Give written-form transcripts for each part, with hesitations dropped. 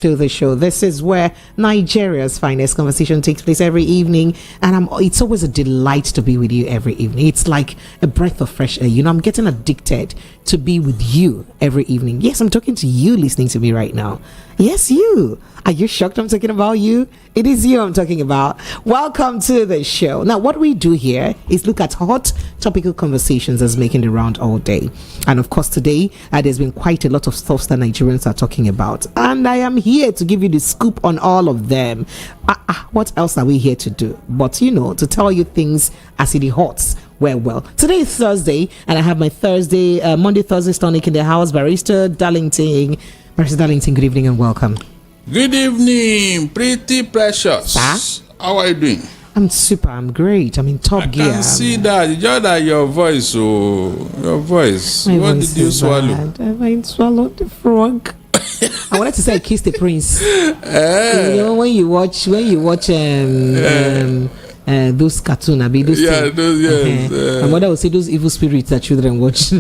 To the show. This is where Nigeria's finest conversation takes place every evening, and it's always a delight to be with you every evening. It's like a breath of fresh air. You know, I'm getting addicted to be with you every evening. Yes, I'm talking to you listening to me right now. Yes, you. Are you shocked I'm talking about you? It is you I'm talking about. Welcome to the show. Now, what we do here is look at hot topical conversations that's making the round all day. And of course, today, there's been quite a lot of stuff that Nigerians are talking about. And I am here to give you the scoop on all of them. What else are we here to do? But, you know, to tell you things as it hots. Well, today is Thursday, and I have my Monday, Thursday tonic in the house. Barrister Darlington, good evening and welcome. Good evening, pretty precious. Sir? How are you doing? I'm super. I'm great. I'm in top gear. I can see that. Just that your voice, your voice. What did you swallow? I swallowed the frog. I wanted to say I kissed the prince. You know, when you watch those cartoons, those yes. My mother would say those evil spirits that children watch.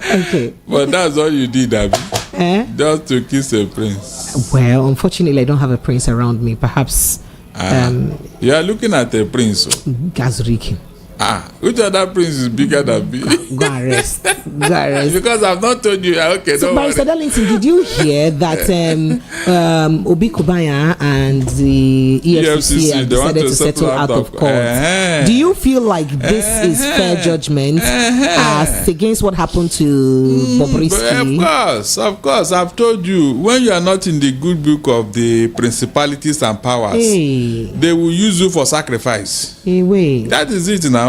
Okay. But that's all you did, Abby. Just to kiss a prince. Well, unfortunately, I don't have a prince around me. Perhaps. You are looking at a prince. Gazuriki. Which other prince is bigger than me? Go and rest. Because I've not told you. Okay, so, Barrister Darlington, did you hear that Obi Kubanya and the EFCC have decided to settle out of court? Do you feel like this is fair judgment as against what happened to Bobrisky? Of course. I've told you, when you are not in the good book of the principalities and powers, they will use you for sacrifice. That is it now.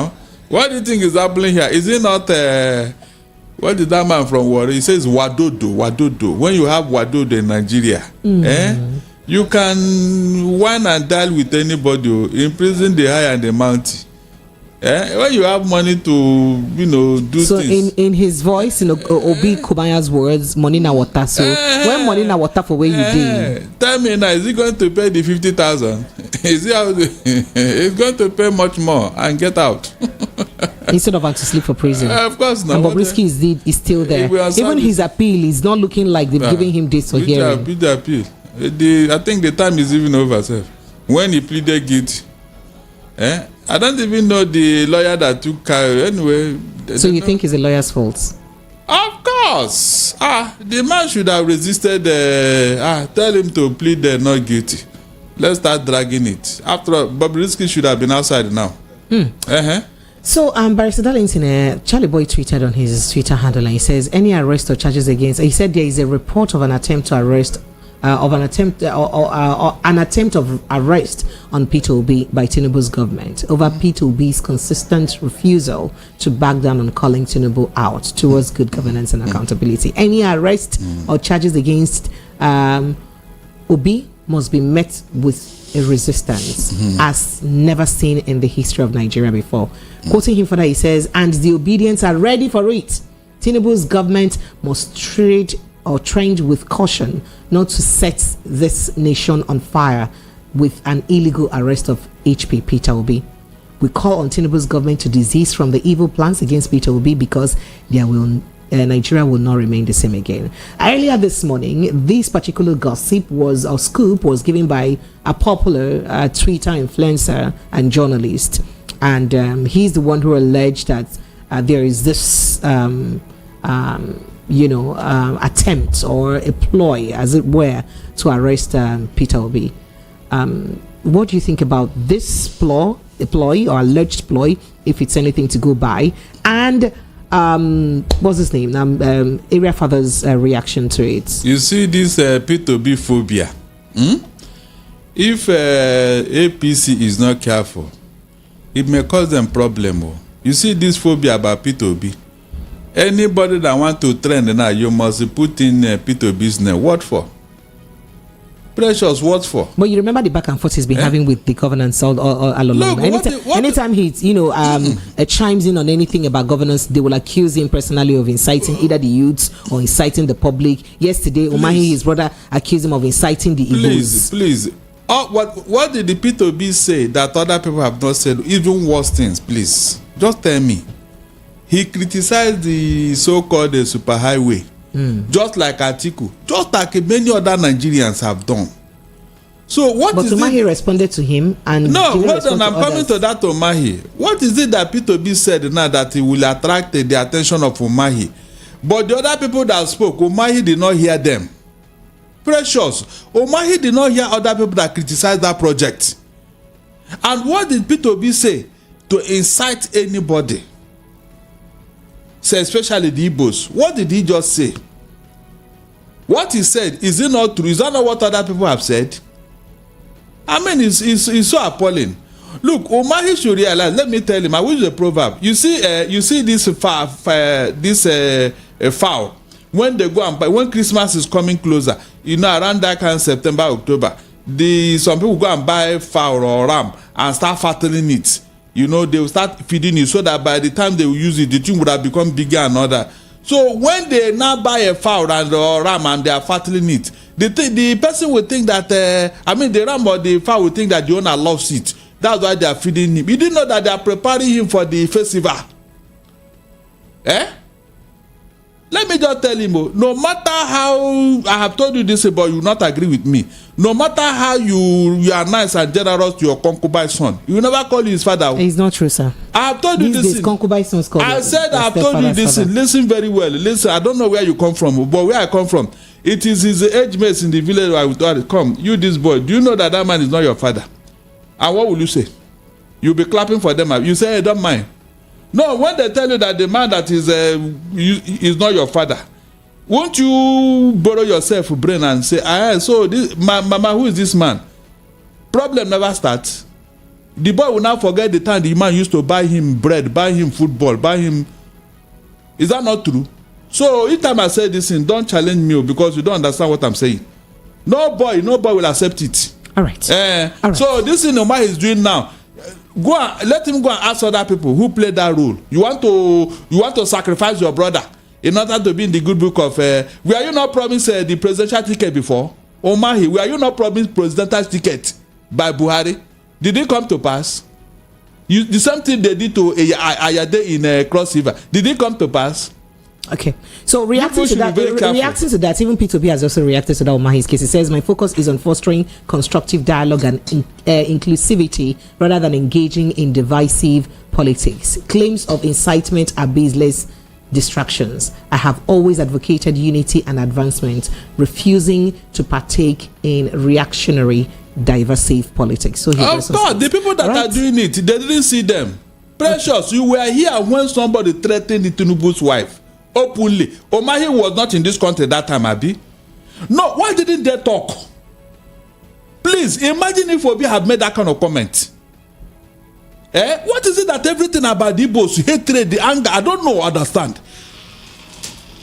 What do you think is happening here? Is it not what did that man from Warri? He says Wadodo. When you have Wadodo in Nigeria, you can wine and dine with anybody, imprison the high and the mountain. When you have money to, do so things. So in his voice, Obi Kubanya's words, money na water. So when money na water for where you did? Tell me now, is he going to pay the 50,000? Is he out? He's going to pay much more and get out. Instead of having to sleep for prison. Of course not. And Bobrisky is still there. Even his appeal is not looking like they've given him dates for hearing. The appeal. I think the time is even over, sir. When he pleaded guilty. I don't even know the lawyer that took care. Anyway. So you think it's the lawyer's fault? Of course. The man should have resisted. Tell him to plead not guilty. Let's start dragging it. After all, Bobrisky should have been outside now. So, Barrister Darlington, Charlie Boy tweeted on his Twitter handle, and he says, any arrest or charges against. He said there is a report of an attempt to arrest. An attempt of arrest on Peter Obi by Tinubu's government over Peter Obi's consistent refusal to back down on calling Tinubu out towards good governance and accountability. Any arrest or charges against Obi must be met with a resistance as never seen in the history of Nigeria before. Quoting him further, he says, and the obedience are ready for it. Tinubu's government must tread with caution not to set this nation on fire with an illegal arrest of HP Peter Obi. We call on Tinubu's government to desist from the evil plans against Peter Obi because Nigeria will not remain the same again. Earlier this morning, this particular scoop was given by a popular Twitter influencer and journalist, and he's the one who alleged that there is this attempt or a ploy, as it were, to arrest Peter Obi. What do you think about this ploy or alleged ploy, if it's anything to go by? And what's his name? Area Father's reaction to it. You see this Peter Obi phobia. If APC is not careful, it may cause them problem. You see this phobia about Peter Obi. Anybody that want to trend now, you must put in Peter Obi's name. What for? Precious, what for? But you remember the back and forth he's been having with the governance all along. Anytime he chimes in on anything about governance, they will accuse him personally of inciting either the youths or inciting the public. Yesterday, Umahi, his brother, accused him of inciting the Igbos. Please. What did the Peter Obi say that other people have not said? Even worse things, please. Just tell me. He criticized the so-called superhighway just like Atiku, just like many other Nigerians have done. So what but is Umahi it? responded to him and No, well done. I'm coming to that Umahi. What is it that P2B said now that he will attract the attention of Umahi? But the other people that spoke, Umahi did not hear them. Precious. Umahi did not hear other people that criticized that project. And what did P2B say? To incite anybody, say especially the Igbos. What did he just say? What he said, is it not true? Is that not what other people have said? I mean, it's so appalling. Look, Umahi should realize. Let me tell him. I wish the proverb. You see this fowl. When they go and buy, when Christmas is coming closer, around that kind of September, October, some people go and buy fowl or ram and start fattening it. They will start feeding it so that by the time they will use it, the thing would have become bigger and other. So when they now buy a fowl or ram and they are fattening it, the person will think that the ram or the fowl will think that the owner loves it. That's why they are feeding him. You didn't know that they are preparing him for the festival. Let me just tell him, no matter how I have told you this, but you will not agree with me. No matter how you are nice and generous to your concubine son, you will never call you his father. It's not true, sir. I have told you this. Concubine sons called. I said I have told you this. Listen very well. Listen, I don't know where you come from, but where I come from, it is his age mates in the village where I would come. You, this boy, do you know that man is not your father? And what will you say? You'll be clapping for them. You say, hey, don't mind. No, when they tell you that the man that is not your father, won't you borrow yourself brain and say, so this mama, who is this man? Problem never starts. The boy will now forget the time the man used to buy him bread, buy him football, buy him. Is that not true? So each time I say this thing, don't challenge me because you don't understand what I'm saying. No boy will accept it. All right. All right. So this thing Omar is doing now. Let him go and ask other people who played that role. You want to sacrifice your brother in order to be in the good book of. Were you not promised the presidential ticket before? Omahi, were you not promised presidential ticket by Buhari? Did it come to pass? The same thing they did to Ayade in Cross River. Did it come to pass? Okay, so reacting to that, even P2B has also reacted to that Umahi's case. He says, my focus is on fostering constructive dialogue and inclusivity rather than engaging in divisive politics. Claims of incitement are baseless distractions. I have always advocated unity and advancement, refusing to partake in reactionary, divisive politics. So, of course, the people that are doing it, they didn't see them. Precious, you were here when somebody threatened the Tinubu's wife. Openly. Umahi was not in this country that time, Abi. No, why didn't they talk? Please, imagine if Obi had made that kind of comment. What is it that everything about the Igbos, hatred, the anger, I don't know, understand.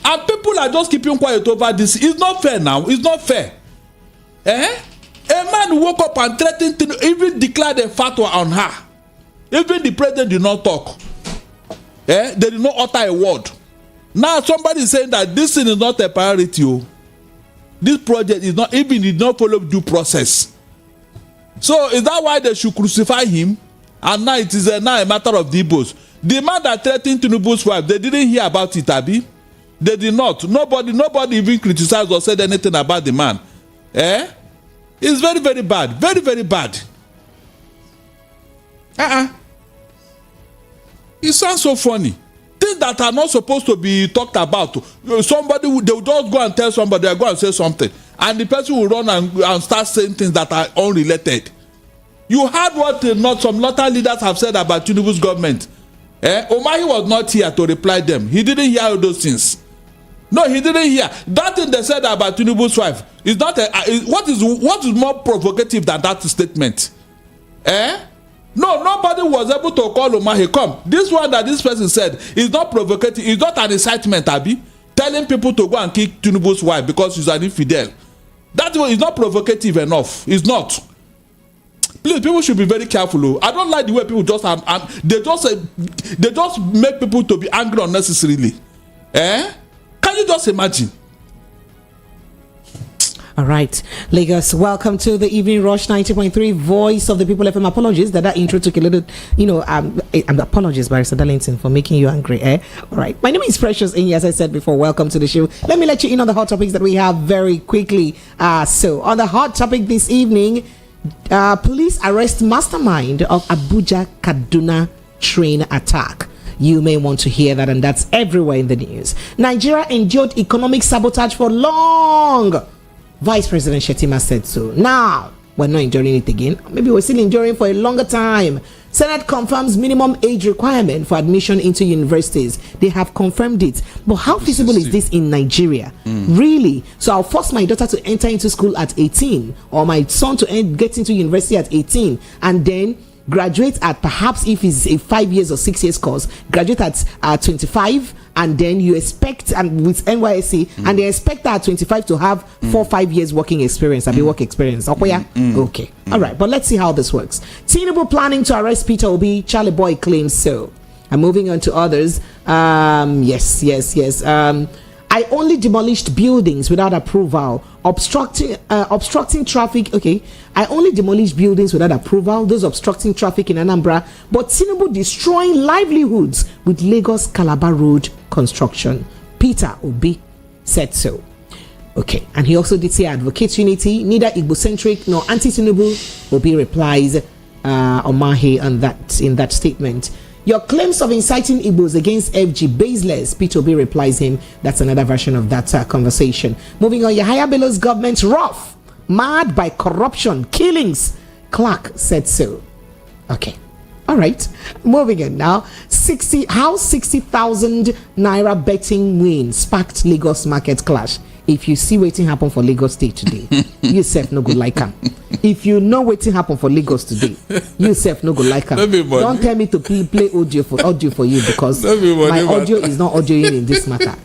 And people are just keeping quiet over this. It's not fair now. It's not fair. A man woke up and threatened to even declare a fatwa on her. Even the president did not talk. They did not utter a word. Now somebody is saying that this thing is not a priority. This project is not, even did not follow due process. So is that why they should crucify him? And now it is now a matter of the Igbos. The man that threatened Tinubu's wife, they didn't hear about it, Abi. They did not. Nobody even criticized or said anything about the man. It's very, very bad. Very, very bad. It sounds so funny. Things that are not supposed to be talked about. Somebody, they will just go and tell somebody, they'll go and say something. And the person will run and start saying things that are unrelated. You heard what some local leaders have said about Tinubu's government. Umahi was not here to reply them. He didn't hear all those things. No, he didn't hear. That thing they said about Tinubu's wife is not what is more provocative than that statement? No, nobody was able to call Umahi. Come, this one that this person said is not provocative. It's not an incitement, Abi. Telling people to go and kick Tinubu's wife because she's an infidel. That one is not provocative enough. It's not. Please, people should be very careful. I don't like the way people just they just make people to be angry unnecessarily. Can you just imagine? All right, Lagos, welcome to the Evening Rush 90.3 Voice of the People FM. Apologies that intro took a little, apologies, Barrister Darlington, for making you angry. All right, my name is Precious Inyi, as I said before. Welcome to the show. Let me let you in on the hot topics that we have very quickly. So, on the hot topic this evening, police arrest mastermind of Abuja Kaduna train attack. You may want to hear that, and that's everywhere in the news. Nigeria endured economic sabotage for long. Vice President Shettima said so. Now, we're not enduring it again. Maybe we're still enduring for a longer time. Senate confirms minimum age requirement for admission into universities. They have confirmed it. But how feasible is this in Nigeria? Really? So I'll force my daughter to enter into school at 18, or my son to get into university at 18, and then graduate at, perhaps if it's a 5 years or 6 years course, graduate at 25, and then you expect, and with NYSC, and they expect that at 25 to have 4 or 5 years working experience, work experience. Okay. All right, but let's see how this works. Tinubu planning to arrest Peter Obi, Charly Boy claims so. And moving on to others. Yes. I only demolished buildings without approval, obstructing traffic. Okay, I only demolished buildings without approval, those obstructing traffic in Anambra, but Tinubu destroying livelihoods with Lagos Calabar Road construction. Peter Obi said so. Okay, and he also did say advocate unity, neither Igbo-centric nor anti-Tinubu. Obi replies Omahe on that, in that statement. Your claims of inciting Igbos against FG baseless, Peter Obi replies him. That's another version of that conversation. Moving on, Yahaya Bello's government rough, mad by corruption, killings. Clark said so. Okay. All right. Moving on now. 60,000 naira betting win sparked Lagos market clash. If you see waiting happen for Lagos State today, you self no good like am. If you know waiting happen for Lagos today, you self no good like am. Don't tell me to play audio for you, because my audio is not audioing in this matter.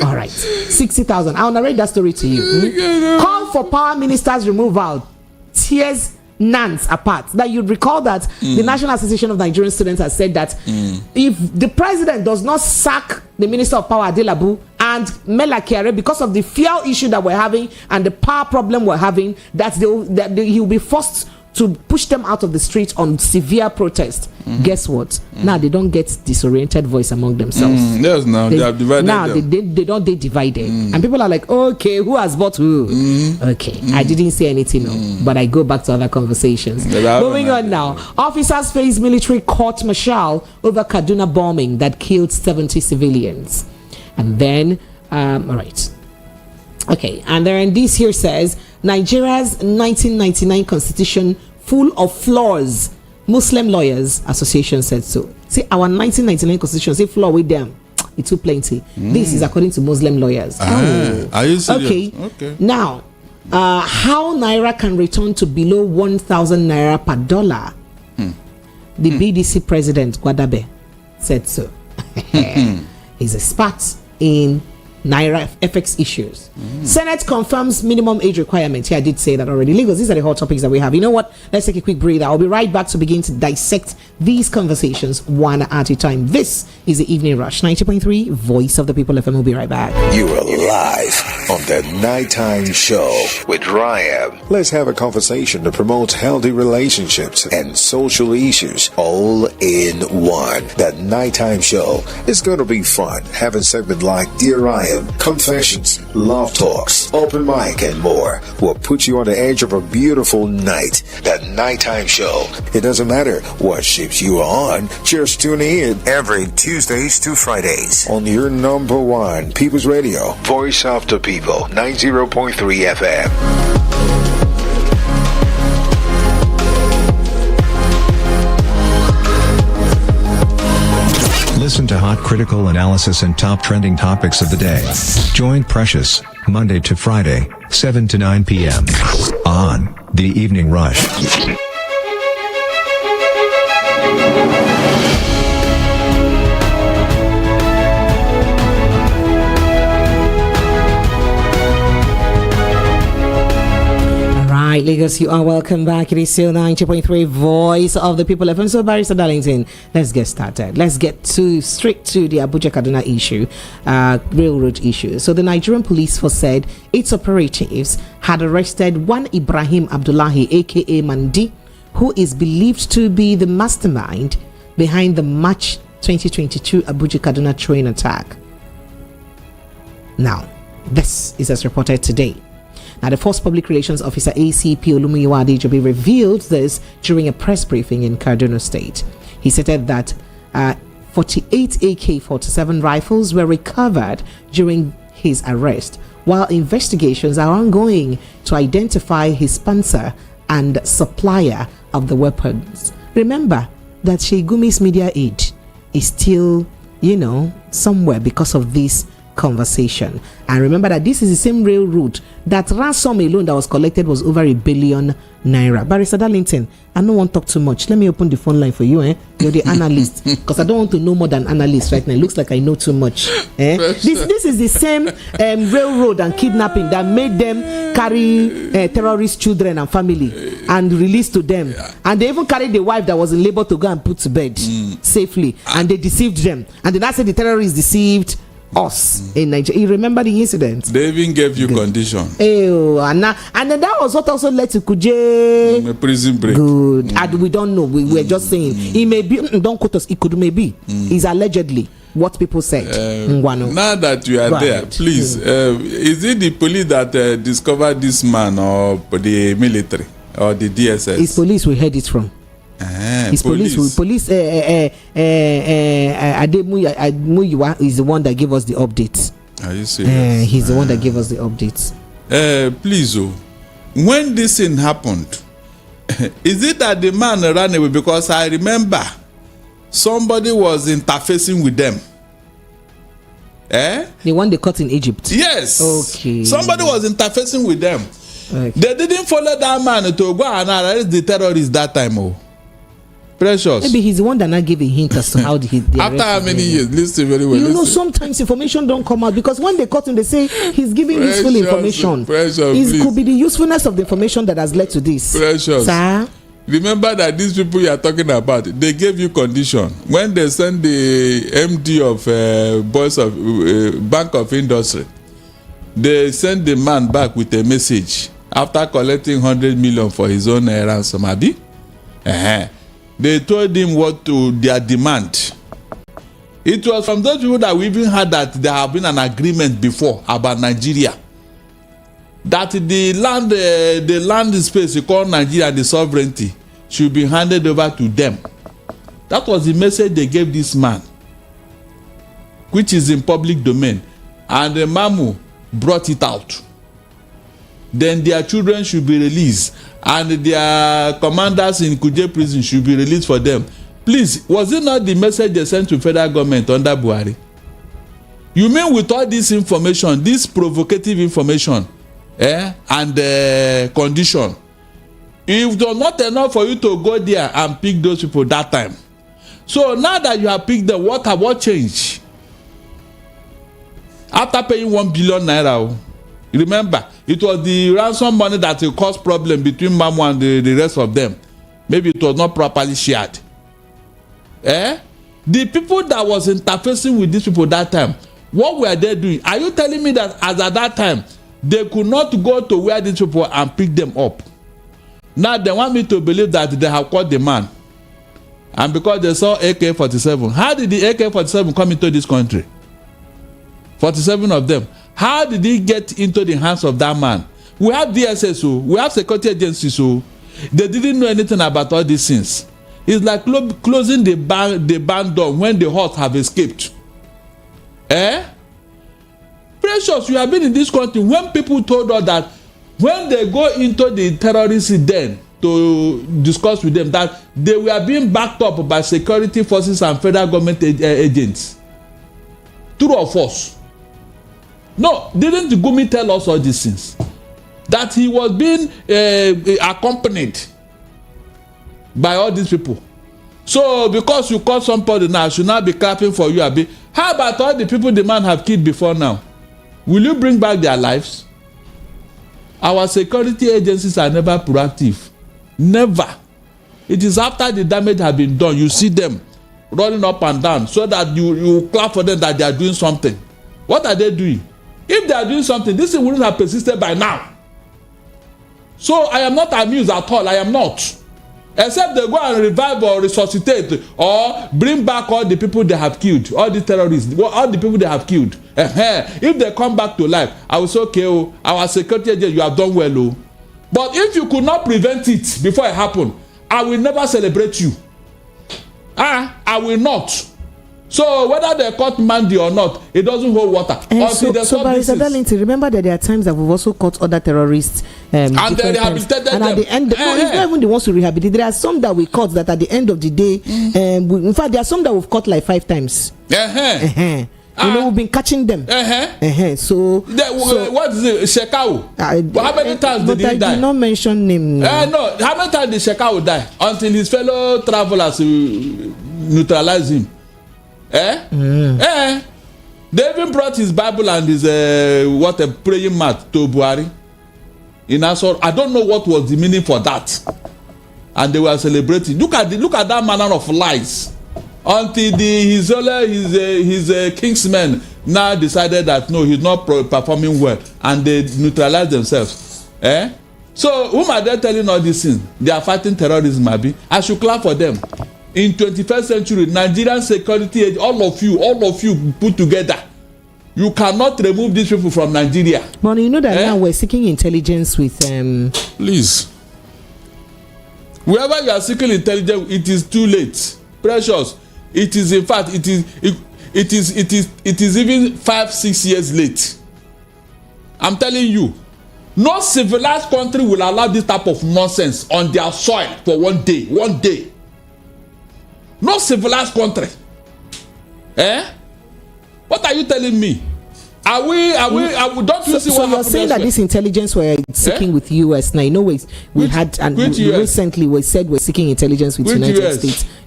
All right, 60,000. I'll narrate that story to you. Call for power minister's removal. Tears Nance apart. Now you'd recall that the National Association of Nigerian Students has said that if the president does not sack the Minister of Power Adelabu and Melakere, because of the fuel issue that we're having and the power problem we're having, that he will be forced to push them out of the street on severe protest. Guess what? Now they don't get disoriented voice among themselves. Yes, now they have divided. Now they divided, and people are like, okay, who has bought who? Okay, I didn't say anything, but I go back to other conversations. Moving on now, officers face military court martial over Kaduna bombing that killed 70 civilians, and then all right. Okay, and then this here says Nigeria's 1999 constitution full of flaws. Muslim Lawyers Association said so. See, our 1999 constitution, say flaw with them, it's too plenty. This is according to Muslim lawyers. Are you serious? Okay. Now, how Naira can return to below 1,000 Naira per dollar? The BDC president, Gwadabe, said so. He's a expert in Naira FX issues. Senate confirms minimum age requirement. Here, I did say that already. Legals, these are the hot topics that we have. You know what? Let's take a quick breather. I'll be right back to begin to dissect these conversations one at a time. This is the Evening Rush 90.3 Voice of the People FM. We'll be right back. You are live on the Nighttime Show with Ryan. Let's have a conversation to promote healthy relationships and social issues all in one. That Nighttime Show is going to be fun. Having segment like Dear Ryan, confessions, love talks, open mic, and more will put you on the edge of a beautiful night. That Nighttime Show. It doesn't matter what ships you are on, just tune in every Tuesdays to Fridays on your number one People's Radio, Voice of the People, 90.3 FM. Listen to hot critical analysis and top trending topics of the day. Join Precious, Monday to Friday, 7 to 9 p.m. on The Evening Rush. right, Lagos, you are welcome back. It is still 90.3 Voice of the People FM. So, Barrister Darlington, let's get started. Let's get straight to the Abuja Kaduna issue, railroad issue. So, the Nigerian police force said its operatives had arrested one Ibrahim Abdullahi, aka Mandi, who is believed to be the mastermind behind the March 2022 Abuja Kaduna train attack. Now, this is as reported today. Now, the Force Public Relations Officer ACP Olumiyiwa Adejobi revealed this during a press briefing in Kaduna State. He stated that 48 AK-47 rifles were recovered during his arrest, while investigations are ongoing to identify his sponsor and supplier of the weapons. Remember that Shegumi's media aid is still, somewhere because of this conversation. And remember that this is the same railroad that ransom alone that was collected was over R1 billion. Barrister Darlington, I don't want to talk too much. Let me open the phone line for you. You're the analyst, because I don't want to know more than analyst right now. It looks like I know too much. This is the same railroad and kidnapping that made them carry terrorist children and family and release to them. And they even carried the wife that was in labor to go and put to bed safely, and they deceived them. And then I said the terrorists deceived us in Nigeria. You remember the incident? They even gave you condition. And then that was what also led to Kuje a prison break. Good. And we don't know. We were just saying it may be. Don't quote us. It could maybe. Is allegedly what people said. Now that you are there, please. Is it the police that discovered this man, or the military, or the DSS? It's police we heard it from. It's police. Ademuyiwa is the one that gave us the updates. Are you serious? He's the one that gave us the updates. Please, when this thing happened, is it that the man ran away? Because I remember somebody was interfacing with them. The one they caught in Egypt. Yes. Okay. Somebody was interfacing with them. Okay. They didn't follow that man to go and arrest the terrorists that time. Precious. Maybe he's the one that not gave a hint as to how he. After how many years? Listen very well. You know, sometimes information don't come out, because when they caught him, they say he's giving useful information. It could be the usefulness of the information that has led to this. Precious. Sir? Remember that these people you are talking about, they gave you condition. When they send the MD of Boys of Bank of Industry, they send the man back with a message after collecting 100 million for his own ransom. They told him what to their demand. It was from those people that we even heard that there have been an agreement before about Nigeria, that the land space called Nigeria, the sovereignty, should be handed over to them. That was the message they gave this man, which is in public domain, and the Mamu brought it out. Then their children should be released, and their commanders in Kuje prison should be released for them. Please, was it not the message they sent to federal government under Buhari? You mean with all this information, this provocative information, and condition, if it was not enough for you to go there and pick those people that time, so now that you have picked them, what changed? After paying 1 billion naira, remember, it was the ransom money that caused problem between Mamu and the rest of them. Maybe it was not properly shared. The people that was interfacing with these people that time, what were they doing? Are you telling me that as at that time, they could not go to where these people and pick them up? Now they want me to believe that they have caught the man. And because they saw AK-47, how did the AK-47 come into this country? 47 of them. How did he get into the hands of that man? We have DSS, we have security agencies, so they didn't know anything about all these things. It's like closing the barn door when the horse have escaped. Precious, you have been in this country when people told us that when they go into the terrorist den to discuss with them, that they were being backed up by security forces and federal government agents. True or false? No, didn't Gumi tell us all these things? That he was being accompanied by all these people. So because you caught somebody now, should not be clapping for you, Abi. How about all the people the man have killed before now? Will you bring back their lives? our security agencies are never proactive. Never. It is after the damage has been done, you see them running up and down so that you clap for them that they are doing something. What are they doing? If they are doing something, this thing wouldn't have persisted by now. So I am not amused at all. I am not. Except they go and revive or resuscitate or bring back all the people they have killed, all the terrorists, all the people they have killed. If they come back to life, I will say, okay, oh, our security agent, you have done well. Oh. But if you could not prevent it before it happened, I will never celebrate you. I will not. So whether they caught Mandy or not, it doesn't hold water. So Barrister Darlington, remember that there are times that we've also caught other terrorists and they rehabilitated them. And at the end, no, it's not even the ones who rehabilitate. There are some that we caught that at the end of the day, in fact, there are some that we've caught like 5 times. You know, we've been catching them. So what is it? Shekau? How many times did he die? I did not mention name. No. How many times did Shekau die until his fellow travelers neutralize him? They even brought his Bible and his praying mat to Buhari. I don't know what was the meaning for that, and they were celebrating. Look at that manner of lies. Until his kingsmen now decided that no, he's not performing well, and they neutralized themselves. So whom are they telling all these things? They are fighting terrorism, maybe. I should clap for them. In 21st century, Nigerian security age, all of you put together, you cannot remove these people from Nigeria. But you know that now we're seeking intelligence with Please. Wherever you are seeking intelligence, it is too late. Precious. It is, in fact, it is even 5-6 years late. I'm telling you, no civilized country will allow this type of nonsense on their soil for one day. No civilized country. What are you telling me? Are we don't you see what happened? So you're saying that this intelligence we're seeking with US now, you know, we had and recently we said we're seeking intelligence with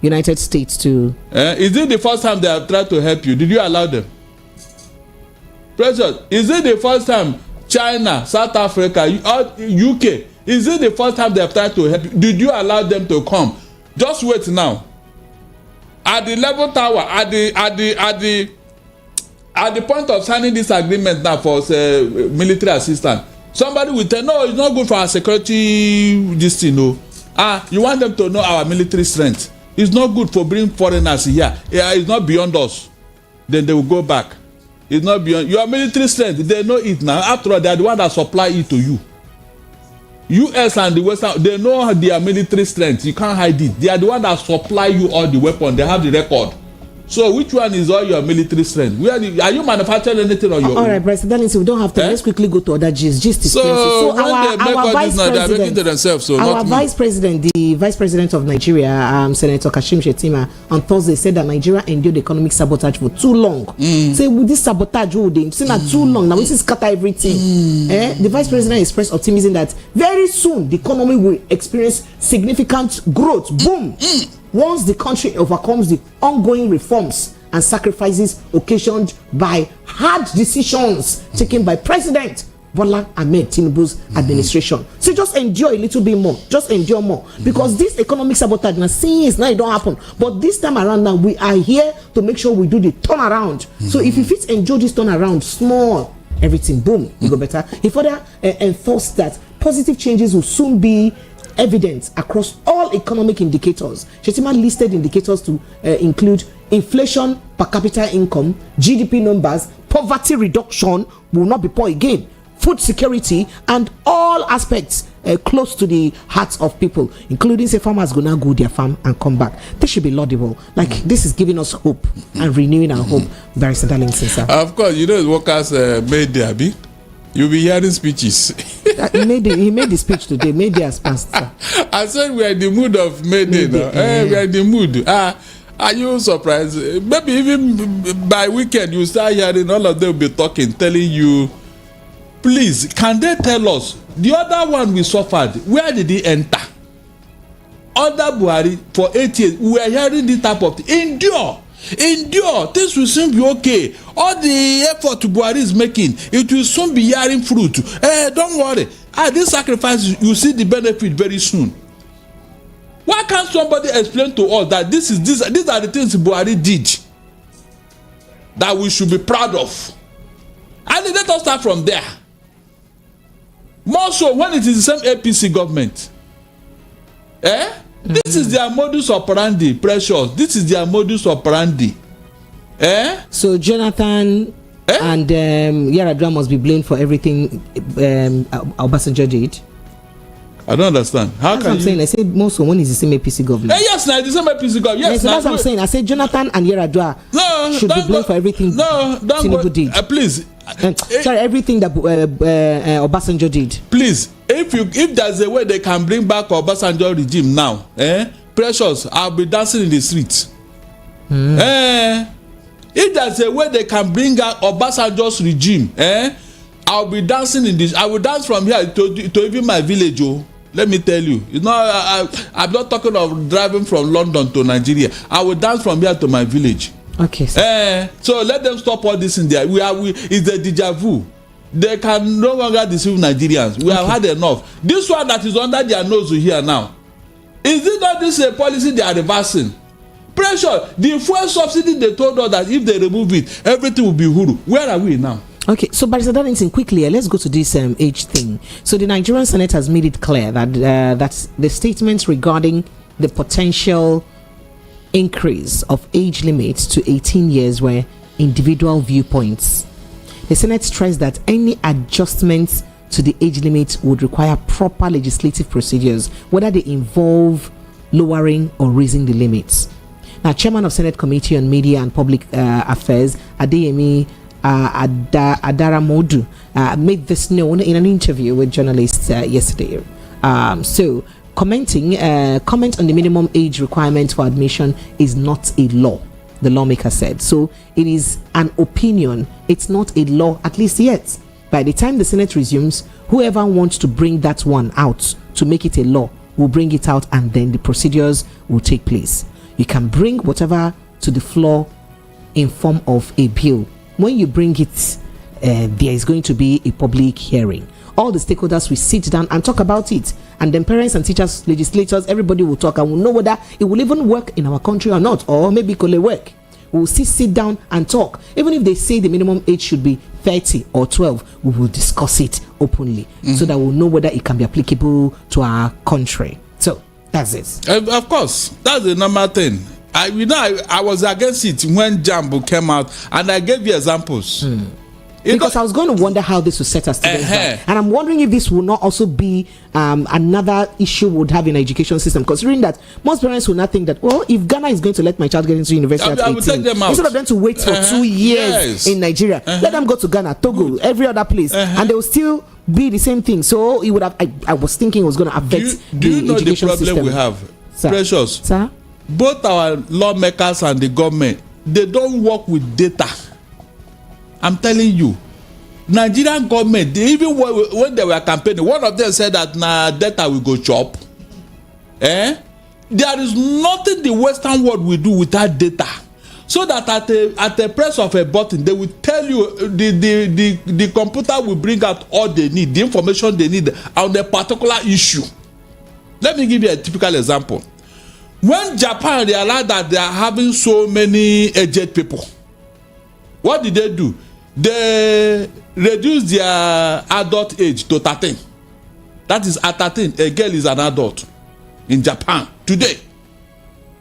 United States to is it the first time they have tried to help you? Did you allow them? Precious, is it the first time China, South Africa, UK, is it the first time they have tried to help you? Did you allow them to come? Just wait now. At the level tower, at the point of signing this agreement now for military assistance, somebody will tell, no, it's not good for our security, this thing, no. You want them to know our military strength. It's not good for bringing foreigners here. It's not beyond us. Then they will go back. It's not beyond your military strength. They know it now. After all, they are the one that supply it to you. US and the Western, they know their military strength. You can't hide it. They are the one that supply you all the weapons. They have the record. So which one is all your military strength? Are you manufacturing anything on your own? All right, President Darlington, we don't have to. Let's quickly go to other G's. So our vice president, the vice president of Nigeria, Senator Kashim Shettima, on Thursday said that Nigeria endured economic sabotage for too long. Say with this sabotage, too long. Now this is scatter everything. The vice president expressed optimism that very soon the economy will experience significant growth. Boom. Once the country overcomes the ongoing reforms and sacrifices occasioned by hard decisions taken by President Bola Ahmed Tinubu's administration. So just endure a little bit more. Just endure more. Because this economic sabotage, now since now it don't happen. But this time around now, we are here to make sure we do the turnaround. So if you fit enjoy this turnaround, small, everything, boom, you go better. He further enforced that positive changes will soon be evident across all economic indicators. Shettima listed indicators to include inflation, per capita income, GDP numbers, poverty reduction will not be poor again, food security, and all aspects close to the hearts of people, including say farmers gonna go their farm and come back. This should be laudable. Like this is giving us hope and renewing our hope. Barrister Darlington, sir. Of course, you know the workers made their big. You'll be hearing speeches. He made the speech today. Mayday has passed, sir. I said we are in the mood of Mayday now. We are in the mood. Are you surprised? Maybe even by weekend you start hearing all of them will be talking, telling you, please, can they tell us the other one we suffered? Where did he enter? Under Buhari for 8 years, we are hearing this type of thing. Endure. Endure. Things will soon be okay. All the effort Buhari is making, it will soon be bearing fruit. Don't worry. This sacrifice, you see the benefit very soon. Why can't somebody explain to us that these are the things Buhari did that we should be proud of? And let us start from there. More so when it is the same APC government. This is their modus operandi, Precious. This is their modus operandi. So Jonathan and Yar'Adua must be blamed for everything Obasanjo did. I don't understand. How that's can what I'm saying. I said most of when is the same APC government. Yes, now the same APC government. Yes, so that's what I'm saying. I said Jonathan and Yar'Adua should be blamed for everything Tinubu did. Please. Sorry, everything that Obasanjo did. Please, if there's a way they can bring back Obasanjo regime now, Precious, I'll be dancing in the streets. If there's a way they can bring out Obasanjo's regime, I'll be dancing in this. I will dance from here to even my village. Let me tell you, I'm not talking of driving from London to Nigeria. I will dance from here to my village. Okay. So let them stop all this in there. It's a deja vu. They can no longer deceive Nigerians. We have had enough. This one that is under their nose here now. Is it not this a policy they are reversing? Pressure. The fuel subsidy, they told us that if they remove it, everything will be huru. Where are we now? Okay, so Barrister Darlington, quickly, let's go to this age thing. So the Nigerian Senate has made it clear that that the statements regarding the potential increase of age limits to 18 years were individual viewpoints. The Senate stressed that any adjustments to the age limit would require proper legislative procedures, whether they involve lowering or raising the limits. Now, Chairman of Senate Committee on Media and Public Affairs, Adeyemi Adaramodu, made this known in an interview with journalists yesterday. So, comment on the minimum age requirement for admission is not a law, the lawmaker said. So, it is an opinion. It's not a law, at least yet. By the time the Senate resumes, whoever wants to bring that one out to make it a law will bring it out, and then the procedures will take place. You can bring whatever to the floor in form of a bill. When you bring it, there is going to be a public hearing. All the stakeholders will sit down and talk about it, and then parents and teachers, legislators, everybody will talk and will know whether it will even work in our country or not, or maybe it could work. We will sit down and talk. Even if they say the minimum age should be 30 or 12, we will discuss it openly, so that we'll know whether it can be applicable to our country. So that's it. Of course, that's the normal thing. I was against it when Jambo came out, and I gave you examples. Because I was going to wonder how this will set us together, and I'm wondering if this will not also be another issue we would have in our education system, considering that most parents will not think that, well, if Ghana is going to let my child get into university at 18, instead of them to wait for 2 years in Nigeria, let them go to Ghana, Togo, every other place, and they will still be the same thing. So it would have. I was thinking it was going to affect the education system. Do you know the problem we have, Sir? Precious? Sir? Both our lawmakers and the government, they don't work with data. I'm telling you, Nigerian government, even when they were campaigning, one of them said that data will go chop. There is nothing the Western world will do without data. So that at the press of a button, they will tell you, the computer will bring out all they need, the information they need on a particular issue. Let me give you a typical example. When Japan realized that they are having so many aged people, what did they do? They reduced their adult age to 13. That is, at 13, a girl is an adult in Japan today.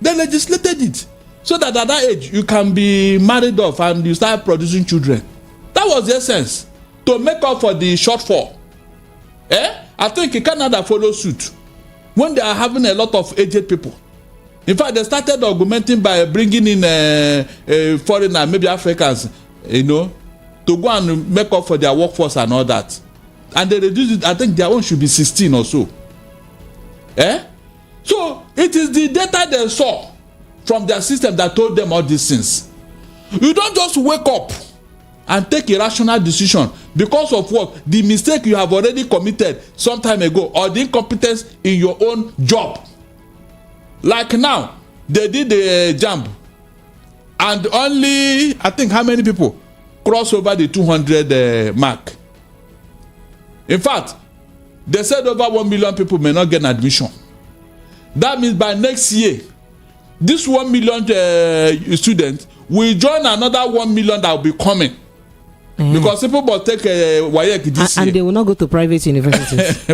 They legislated it so that at that age you can be married off and you start producing children. That was the essence, to make up for the shortfall. I think Canada followed suit when they are having a lot of aged people. In fact, they started augmenting by bringing in foreigners, maybe Africans, to go and make up for their workforce and all that. And they reduced it. I think their own should be 16 or so. So it is the data they saw from their system that told them all these things. You don't just wake up and take a rational decision because of what? The mistake you have already committed some time ago, or the incompetence in your own job. Like now, they did the jump. And only, I think, how many people cross over the 200 mark? In fact, they said over 1 million people may not get an admission. That means by next year, this 1 million students will join another 1 million that will be coming. Because people will take WAEC this year. And they will not go to private universities.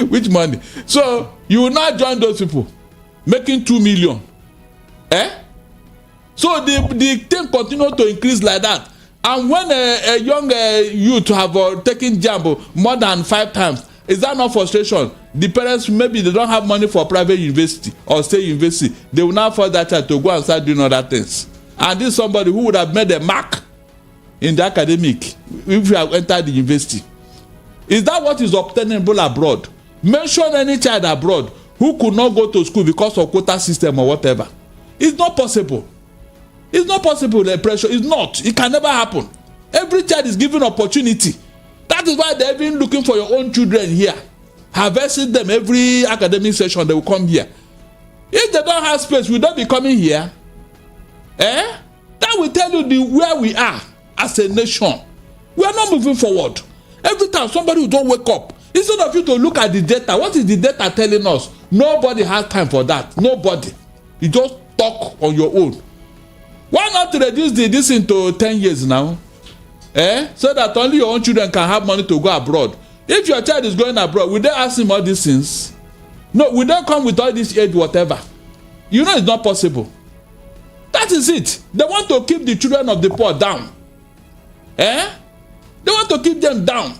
Which money? So you will not join those people, making 2 million. So the thing continue to increase like that. And when a young youth have taken JAMB more than 5 times, is that not frustration? The parents, maybe they don't have money for private university or state university. They will now force that child to go and start doing other things. And this is somebody who would have made a mark in the academic if you have entered the university. Is that what is obtainable abroad? Mention any child abroad who could not go to school because of quota system or whatever. It's not possible. It's not possible. The pressure is not. It can never happen. Every child is given opportunity. That is why they're even looking for your own children here. Harvesting them every academic session, they will come here. If they don't have space, will they be coming here? That will tell you where we are as a nation. We are not moving forward. Every time somebody will don't wake up, instead of you to look at the data, what is the data telling us? Nobody has time for that. Nobody. You just talk on your own. Why not reduce this into 10 years now? So that only your own children can have money to go abroad. If your child is going abroad, will they ask him all these things? No, will they come with all this aid, whatever? You know it's not possible. That is it. They want to keep the children of the poor down. They want to keep them down.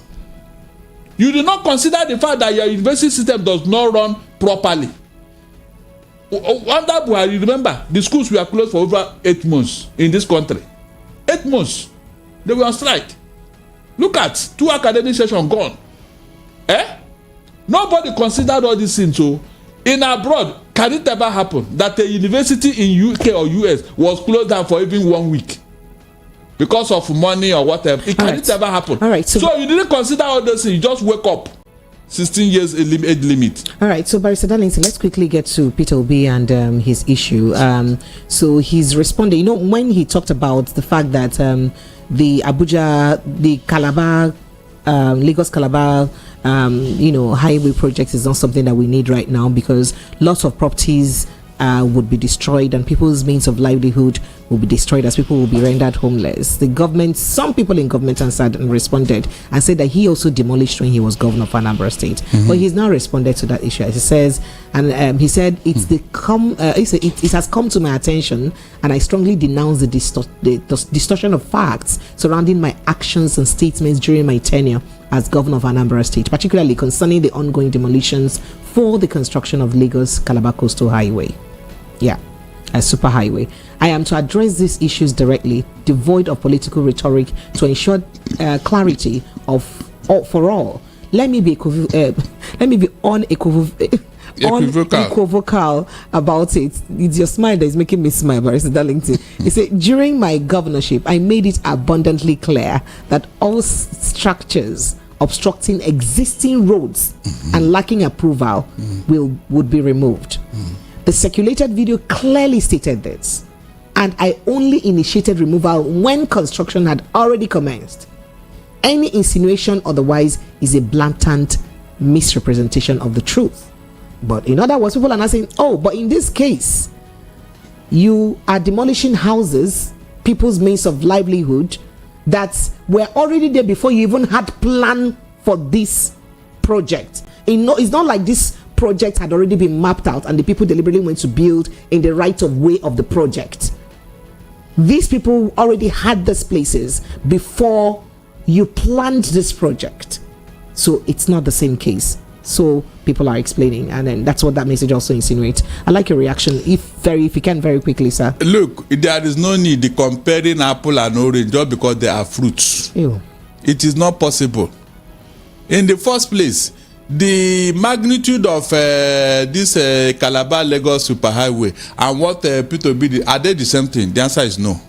You do not consider the fact that your university system does not run properly. Under Buhari, remember, the schools were closed for over 8 months in this country. 8 months. They were on strike. Look at 2 academic sessions gone. Nobody considered all these things. So, in abroad, can it ever happen that a university in UK or US was closed down for even 1 week because of money or whatever? Can it ever happen? All right. So you didn't consider all those things. You just wake up. 16 years age limit. All right, so Barrister Darlington, let's quickly get to Peter Obi and his issue. So he's responding. You know, when he talked about the fact that the Abuja, the Calabar, Lagos Calabar, highway project is not something that we need right now because lots of properties would be destroyed and people's means of livelihood will be destroyed as people will be rendered homeless. The government, some people in government answered and responded and said that he also demolished when he was governor of Anambra State. But he's now responded to that issue. As he says, and he said, it has come to my attention and I strongly denounce the distortion of facts surrounding my actions and statements during my tenure as governor of Anambra State, particularly concerning the ongoing demolitions for the construction of Lagos Calabar Coastal Highway. A super highway. I am to address these issues directly, devoid of political rhetoric, to ensure clarity for all. Let me be unequivocal about it. It's your smile that is making me smile, Barrister Darlington. He said, during my governorship, I made it abundantly clear that all structures obstructing existing roads and lacking approval would be removed. The circulated video clearly stated this, and I only initiated removal when construction had already commenced. Any insinuation otherwise is a blatant misrepresentation of the truth. But in other words, people are not saying, but in this case, you are demolishing houses, people's means of livelihood that were already there before you even had plan for this project. It's not like this project had already been mapped out and the people deliberately went to build in the right of way of the project. These people already had these places before you planned this project. So it's not the same case. So people are explaining, and then that's what that message also insinuates. I like your reaction, if you can, very quickly, sir. Look, there is no need of comparing apple and orange just because they are fruits. Ew. It is not possible. In the first place, the magnitude of this Calabar Lagos superhighway and what P2B did, are they the same thing? The answer is no.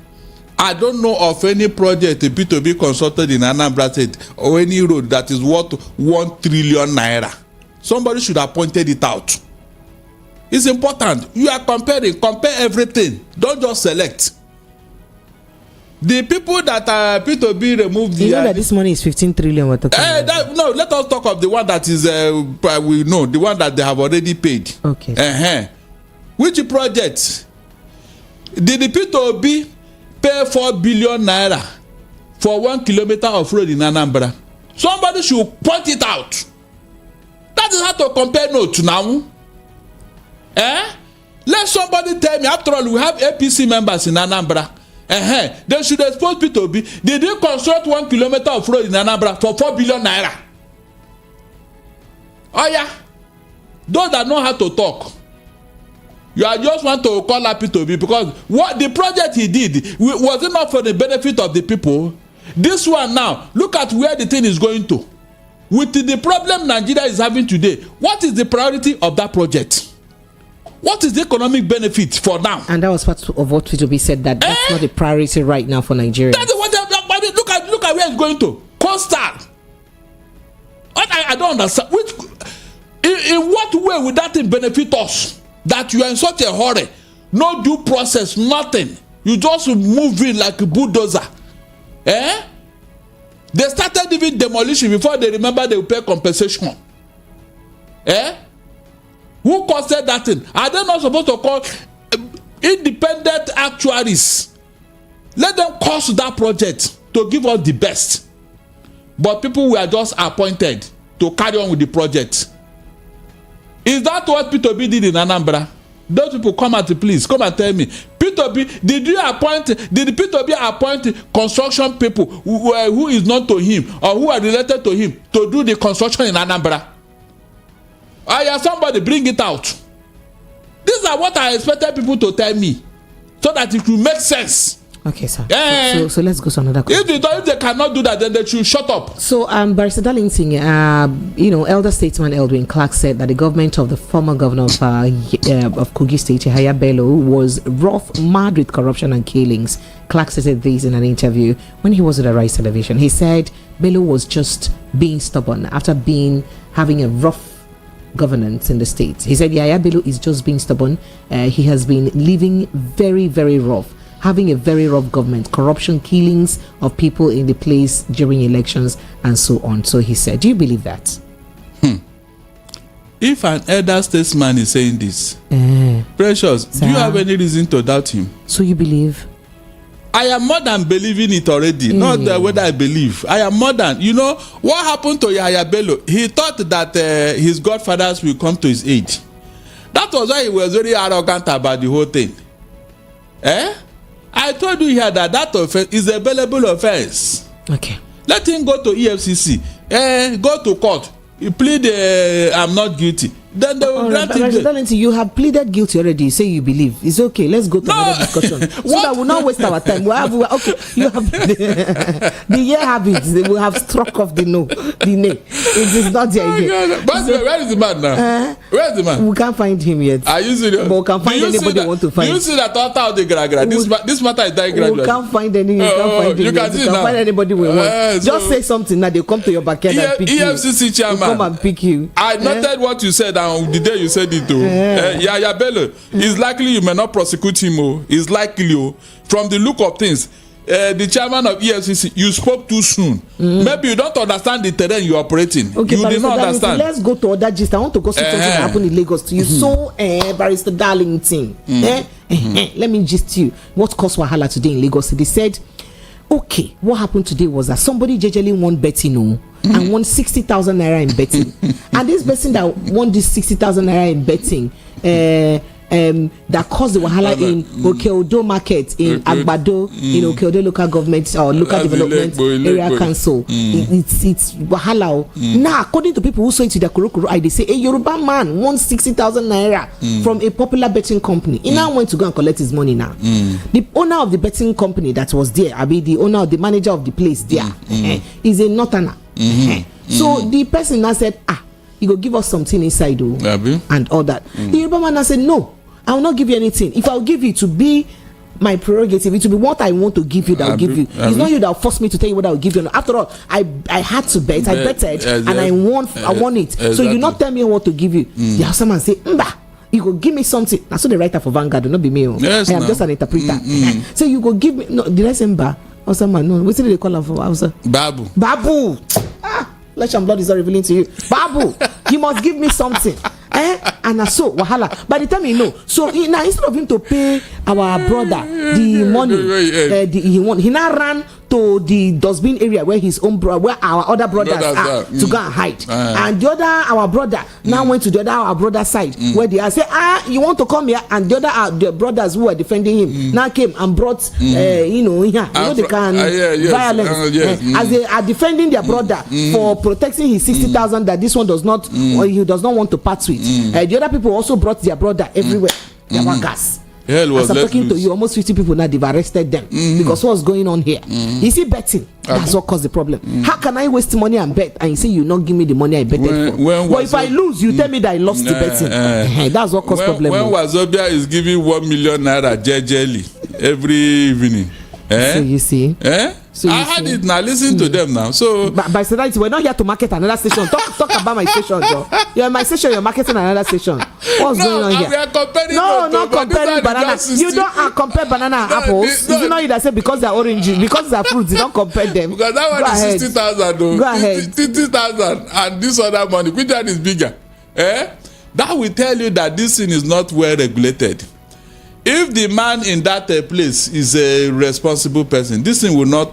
I don't know of any project P2B consulted in Anambra State or any road that is worth 1 trillion naira. Somebody should have pointed it out. It's important. You are comparing. Compare everything. Don't just select. The people that are P2B removed. You know that this money is 15 trillion. We're talking no, let us talk of the one that is we know the one that they have already paid. Okay. Which project? Did the P2B pay 4 billion naira for 1 kilometer of road in Anambra? Somebody should point it out. That is how to compare notes now. Let somebody tell me. After all, we have APC members in Anambra. They should expose P2B. Did they construct 1 kilometer of road in Anambra for 4 billion naira? Oh yeah. Those that know how to talk. You are just want to call up P2B because what the project he did was it not for the benefit of the people? This one now, look at where the thing is going to. With the problem Nigeria is having today, what is the priority of that project? What is the economic benefit for now? And that was part of what P2B said, that that's not a priority right now for Nigeria. That's what look at where it's going to. Coastal. I don't understand. In what way would that thing benefit us? That you are in such a hurry, no due process, nothing. You just move in like a bulldozer. They started even demolition before they remember they will pay compensation. Who costed that thing? Are they not supposed to call independent actuaries? Let them cost that project to give us the best. But people were just appointed to carry on with the project. Is that what P2B did in Anambra? Those people come at please come and tell me. P2B, did the P2B appoint construction people who is not to him or who are related to him to do the construction in Anambra? Somebody bring it out. These are what I expected people to tell me so that it will make sense. Okay, sir. So let's go to another question. If they cannot do that, then they should shut up. So, Barrister Darlington, elder statesman Edwin Clark said that the government of the former governor of Kogi State, Yahaya Bello, was rough, mad with corruption and killings. Clark said this in an interview when he was at Arise Television. He said Bello was just being stubborn after having a rough governance in the state. He said Yahaya Bello is just being stubborn. He has been living very, very rough. Having a very rough government, corruption, killings of people in the place during elections, and so on. So he said, do you believe that? If an elder statesman is saying this, Precious, do you have any reason to doubt him? So you believe? I am more than believing it already. Not whether I believe. I am more than. You know, what happened to Yahaya Bello? He thought that his godfathers will come to his aid. That was why he was very arrogant about the whole thing. I told you here that offense is a bailable offense. Okay. Let him go to EFCC. Go to court. He plead, I'm not guilty. Then they will grant him. You have pleaded guilty already. You say you believe. It's okay. Let's go to another discussion. So that we'll not waste our time. Okay. You have the year habits. They will have struck off the name. It is not there again. But where is the man now? Where is the man? We can't find him yet. Are you serious? But we can find anybody who want to find. You see that author of the this matter is dying gradually. We can't find any. You can't find anybody we want. Just say something now. They come to your backyard and pick you. EFCC chairman. Come and pick you. I noted what you said the day you said it. Yahaya Bello, it's likely you may not prosecute him. It's likely from the look of things. The chairman of EFCC, you spoke too soon. Maybe you don't understand the terrain you are operating. Okay, you did not understand. Let's go to other gist. I want to go see something that happened in Lagos to you. So, Barrister Darlington, let me gist you. What caused wahala today in Lagos? They said, okay, what happened today was that somebody jejely won betting and won 60,000 naira in betting. And this person that won this 60,000 naira in betting, that caused the wahala in Okeodo market, in Agbado, in Okeodo local government or local development area council. It's wahala. Now, according to people who saw it to their Kurokuro eye, they say a Yoruba man won 60,000 naira from a popular betting company. He now went to go and collect his money now. The owner of the betting company that was there, the owner of the manager of the place there, is a northerner. So the person now said, you go give us something inside and all that. The Yoruba man now said, no, I will not give you anything. If I will give you to be my prerogative, it will be what I want to give you that I'll give you. It's not you that will force me to tell you what I will give you. After all, I had to bet. I betted and I won it. So you not tell me what to give you. The Hausa man say, You go give me something. That's what the writer for Vanguard, not be me. Yes, I am just an interpreter. So you go give me. No, did I say Mba? Or someone? No, what did they call her for? Babu. Babu. Flesh and blood is not revealing to you. Babu, you must give me something. And so wahala. By the time you know, so now instead of him to pay our brother the money, he now ran to the dustbin area where his own where our other brothers are to go and hide. And the other our brother now went to the other our brother's side where they are say, you want to come here? And the other the brothers who were defending him now came and brought they can violence as they are defending their brother for protecting his 60,000 that this one does not or he does not want to part with. The other people also brought their brother everywhere. They were gas. As I'm talking to you, almost 50 people now, they've arrested them because what's going on here? You see, betting, that's what caused the problem. How can I waste money and bet and you say you not give me the money I betted for? But if I lose, you tell me that I lost the betting. That's what caused problem. When Wazobia is giving 1 million naira jejely every evening. So you see. So I had it now. Listen to them now. So, by tonight, we're not here to market another station. Talk about my station, Joe. You're my station. You're marketing another station. What's going on here? We are comparing. No, not comparing banana. You don't compare banana and apples. Is it not you that say because they're oranges, because they're fruits, you don't compare them? Because that one is 60,000. Go ahead. 50,000, and this other money, which one is bigger? That will tell you that this thing is not well regulated. If the man in that place is a responsible person, this thing will not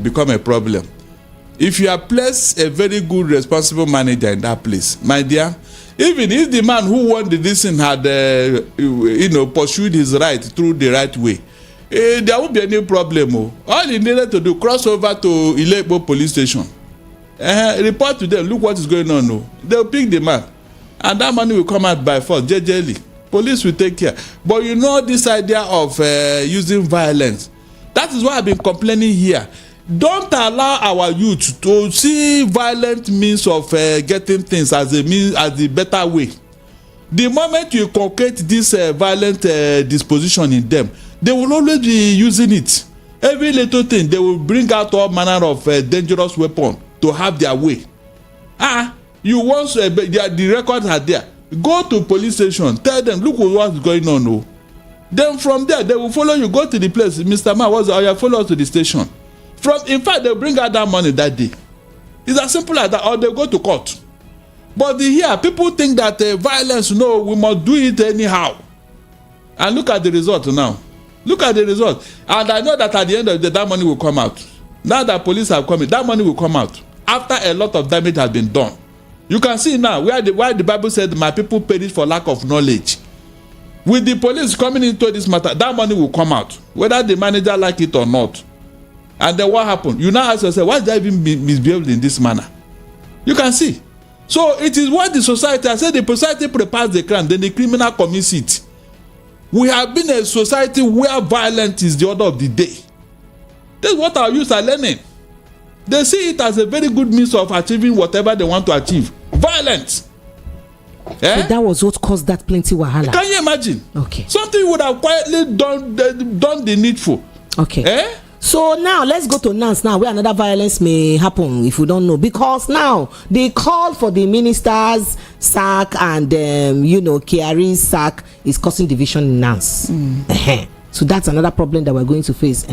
become a problem. If you have placed a very good responsible manager in that place, my dear, even if the man who won this thing had pursued his right through the right way, there won't be any problem. All he needed to do, cross over to Ilebo police station, report to them, look what is going on. They'll pick the man, and that money will come out by force, jejely. Police will take care. But you know this idea of using violence. That is why I've been complaining here. Don't allow our youth to see violent means of getting things as the better way. The moment you concrete this violent disposition in them, they will always be using it. Every little thing, they will bring out all manner of dangerous weapon to have their way. You want the records are there. Go to police station, tell them, look what's going on. Then from there, they will follow you. Go to the place, Mr. Man, follow us to the station. In fact, they'll bring out that money that day. It's as simple as that, or they go to court. But here, people think that violence, we must do it anyhow. And look at the result now. Look at the result. And I know that at the end of the day, that money will come out. Now that police have come in, that money will come out after a lot of damage has been done. You can see now why the Bible said, my people perish for lack of knowledge. With the police coming into this matter, that money will come out, whether the manager like it or not. And then what happened? You now ask yourself, why did I even misbehaved in this manner? You can see. So it is what the society, I said the society prepares the crime, then the criminal commits it. We have been a society where violence is the order of the day. That's what our youth are learning. They see it as a very good means of achieving whatever they want to achieve. Violence. So that was what caused that plenty wahala. Can you imagine? Okay. Something would have quietly done the needful. Okay. So now let's go to NANS now, where another violence may happen if we don't know. Because now the call for the minister's sack and Kiari's sack is causing division in NANS. So that's another problem that we're going to face.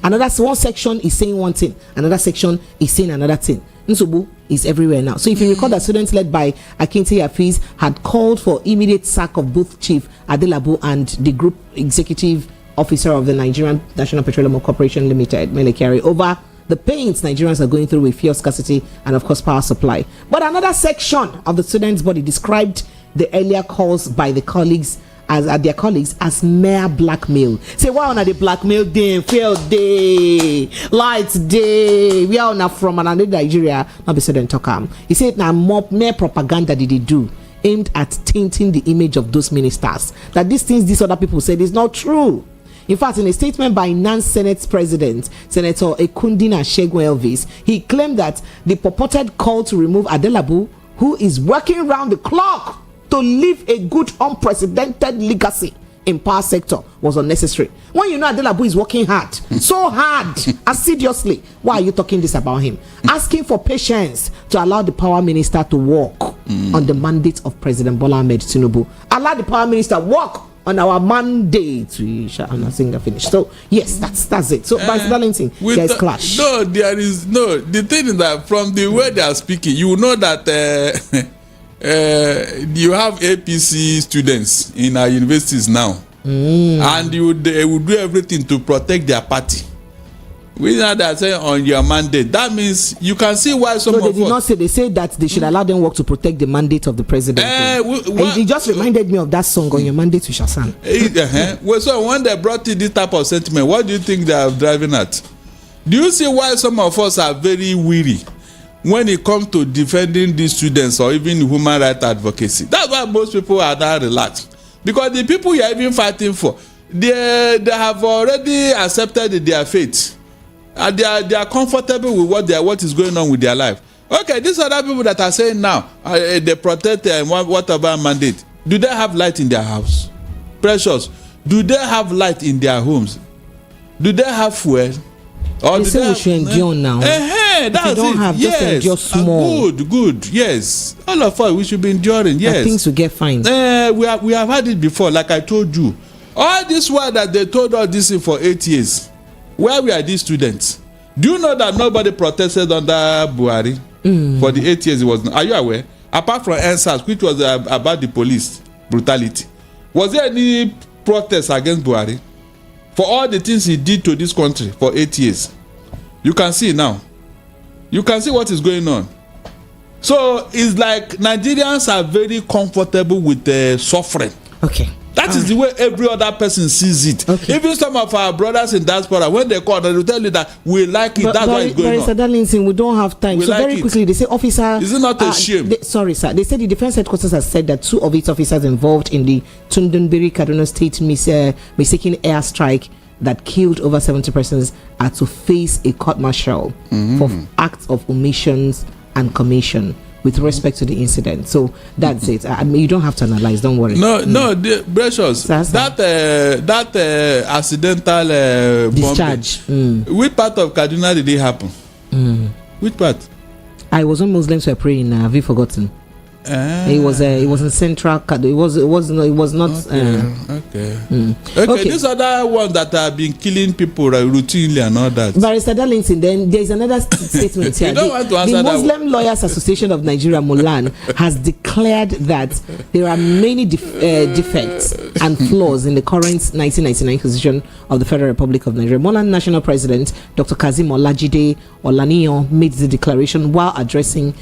Another one section is saying one thing, another section is saying another thing. Nsubu is everywhere now. So if you recall that students led by Akinte Hafiz had called for immediate sack of both Chief Adelabu and the group executive officer of the Nigerian National Petroleum Corporation Limited, Melekari, over the pains Nigerians are going through with fuel scarcity and of course power supply. But another section of the students' body described the earlier calls by the colleagues as mere blackmail. Say, why on the blackmail day, fail day, lights day, we are not from another Nigeria, not be said and talk. He said now mere propaganda did he do aimed at tainting the image of those ministers. That these things these other people said is not true. In fact, in a statement by NANS Senate President, Senator Ekundina Shegun Elvis, he claimed that the purported call to remove Adelabu, who is working round the clock to leave a good unprecedented legacy in power sector, was unnecessary. When you know Adelabu is working hard, so hard, assiduously, why are you talking this about him? Asking for patience to allow the power minister to work. on the mandate of President Bola Ahmed Tinubu. Allow the Prime Minister work on our mandate. We shall finish. So yes, that's it. So by Darlington, there is clash. No, there is no. The thing is that from the way they are speaking, you know that you have APC students in our universities now, and they will do everything to protect their party. We know that saying on your mandate. That means you can see why some of us. So they did not say. They said that they should allow them work to protect the mandate of the president. It just reminded me of that song, "On Your Mandate We Shall Stand." Well, so when they brought in this type of sentiment, what do you think they are driving at? Do you see why some of us are very weary when it comes to defending these students or even human rights advocacy? That's why most people are not relaxed, because the people you are even fighting for, they have already accepted their fate. And they are comfortable with what is going on with their life. Okay, these other people that are saying now they protect whatever mandate. Do they have light in their house? Precious. Do they have light in their homes? Do they have fuel? Or they say we should endure now. That's if you don't it. Have, yes. Just endure small. Good. Yes. All of us, we should be enduring. Yes. And things will get fine. We have had it before, like I told you. All this while that they told us this for 8 years. Where were these students? Do you know that nobody protested under Buhari for the 8 years? It was. Are you aware? Apart from NSAS, which was about the police brutality, was there any protest against Buhari for all the things he did to this country for 8 years? You can see now. You can see what is going on. So it's like Nigerians are very comfortable with suffering. Okay. That is the way every other person sees it. Okay. Even some of our brothers in diaspora, when they call, they will tell you that we like it. That's why it's going on. Darlington, we don't have time. We so like very quickly, they say officer. Is it not a shame? Sorry, sir. They said the defense headquarters has said that 2 of its officers involved in the Tundunbiri, Kaduna State mistaken airstrike that killed over 70 persons are to face a court-martial for acts of omissions and commission with respect to the incident. So that's it. I mean, you don't have to analyze. Don't worry. No, Precious. That accidental discharge. Which part of Kaduna did it happen? Which part? I was on Muslims were praying. Have you forgotten? It was in central. It was not. Okay. These other ones that have been killing people routinely and all that. Barrister Darlington, then there is another statement here. You don't want to answer the that Muslim Lawyers Association of Nigeria, Mulan, has declared that there are many defects and flaws in the current 1999 Constitution of the Federal Republic of Nigeria. Mulan National President Dr. Kazim Olajide Olaniyan made the declaration while addressing,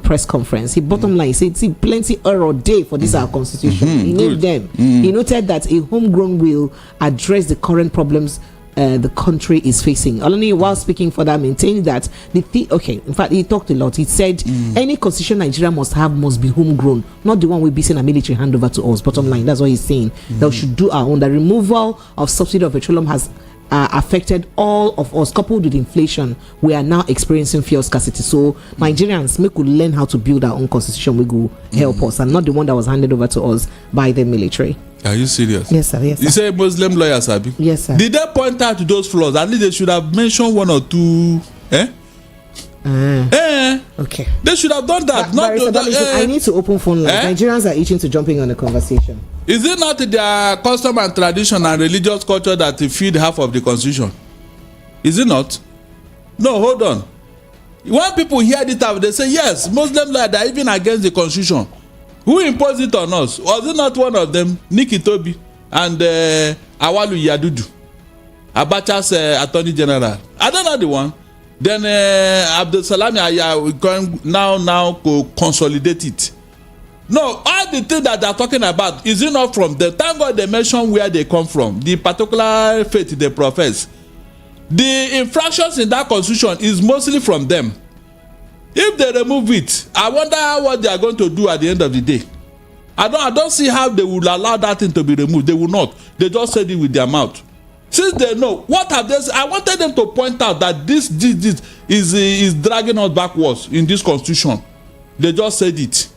press conference. He bottom line said, "See, plenty error day for this our constitution." He named them. He noted that a homegrown will address the current problems the country is facing. Olaniyan, while speaking further, maintained that in fact, he talked a lot. He said any constitution Nigeria must be homegrown, not the one we're basing a military handover to us. Bottom line, that's what he's saying. That we should do our own. The removal of subsidy of petroleum has affected all of us. Coupled with inflation, we are now experiencing fuel scarcity. So Nigerians, we could learn how to build our own constitution. We go help us, and not the one that was handed over to us by the military. Are you serious? Yes, sir. Yes, sir. You say Muslim lawyers, Abi? Yes, sir. Did they point out to those flaws? At least they should have mentioned one or two. Okay. They should have done that. I need to open phone lines. Nigerians are itching to jumping on the conversation. Is it not their custom and tradition and religious culture that feed half of the constitution? Is it not? No, hold on. When people hear this, they say, yes, Muslim lawyers are even against the constitution. Who imposed it on us? Was it not one of them, Nikki Toby and Awalu Yadudu, Abacha's attorney general? I don't know the one. Then Abdul Salami going now consolidate it. No, all the things that they are talking about, is it not from them? Thank God they mention where they come from, the particular faith they profess. The infractions in that constitution is mostly from them. If they remove it, I wonder what they are going to do at the end of the day. I don't see how they will allow that thing to be removed. They will not. They just said it with their mouth. Since they know, what have they said? I wanted them to point out that this is dragging us backwards in this constitution. They just said it.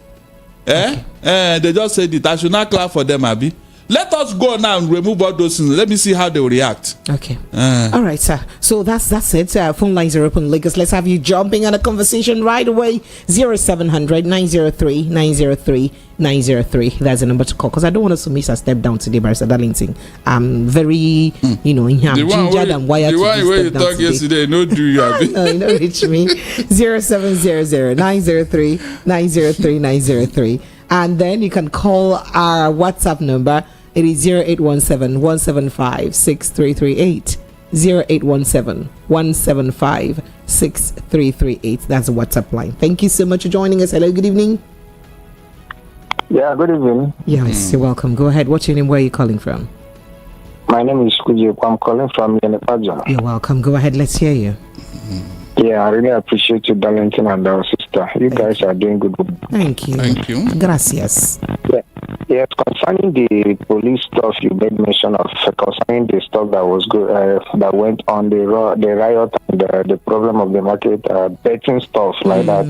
Okay. They just said it. I should not clap for them, Abi. Let us go now and remove all those things. Let me see how they will react. Okay. All right, sir. So that's it. Phone lines are open, Lagos. Let's have you jumping on a conversation right away. 0700 903 903 903. That's the number to call, because I don't want us to miss a step down today, Barrister Darlington. I'm very, gingered and wired. The one where you talked yesterday, no do you have it? No, you don't reach me. 0700 903 903 903. And then you can call our WhatsApp number. It is 0817 175 6338. 0817 175 6338. That's the WhatsApp line. Thank you so much for joining us. Hello, good evening. Yeah, good evening. Yes, you're welcome. Go ahead. What's your name? Where are you calling from? My name is Ijeoma. I'm calling from Yenepaja. You're welcome. Go ahead. Let's hear you. Yeah, I really appreciate you, Darlington, and our sister. You guys are doing good work. Thank you. Thank you. Gracias. Yeah, concerning the police stuff you made mention of, concerning the stuff that was good, that went on the riot and the problem of the market, betting stuff like that.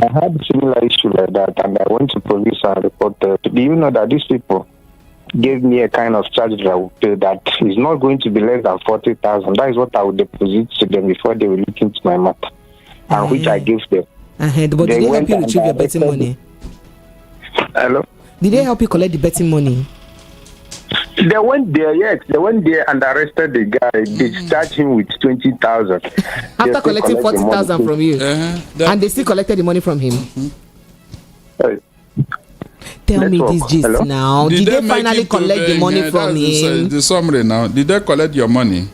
I had a similar issue like that, and I went to police and reported. Do you know that these people gave me a kind of charge that I would pay that is not going to be less than 40,000. That is what I would deposit to them before they will look into my matter, and which I gave them. But did they help you retrieve your betting money? Hello? Did they help you collect the betting money? They went there, yes. They went there and arrested the guy. They charged him with 20,000. After collecting 40,000 from you, and they still collected the money from him. Tell me this gist now. Did they finally collect the money from him? The summary now. Did they collect your money?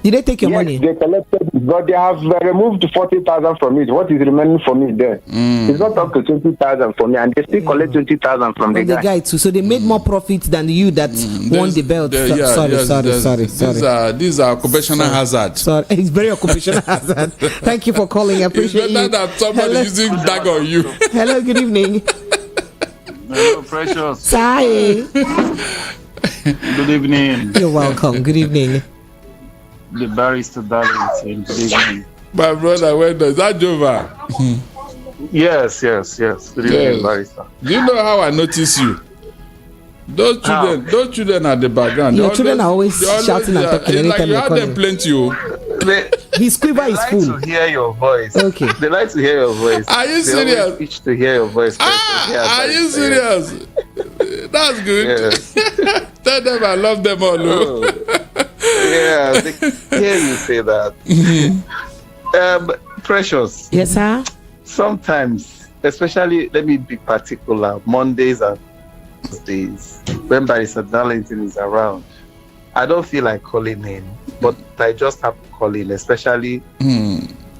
Did they take your money? They collected it, but they have removed 40,000 from it. What is remaining for me there? It's not up to 20,000 for me, and they still collect 20,000 from the guy too. So they made more profit than you that won the belt. Sorry. These are occupational hazard. Sorry, it's very occupational hazard. Thank you for calling. I appreciate it's better than somebody using dag on you. Hello, good evening. Hello, Precious. Hi. Good evening. You're welcome. Good evening. The Barrister Darlington. Good evening. My brother, when does that Jova? Yes. Good evening, Barrister. Do you know how I notice you? Those children at the background. Your children are always shouting and talking anytime you have them plenty. His quiver is full. They like to hear your voice. Okay. They like to hear your voice. Are you serious? They to hear your voice. Are you serious? That's good. Yes. Tell them I love them all. Yeah, they hear you say that. Precious. Yes, sir. Sometimes, especially, let me be particular, Mondays and Thursdays, when Barrister Darlington is around, I don't feel like calling in, but I just have to call in, especially.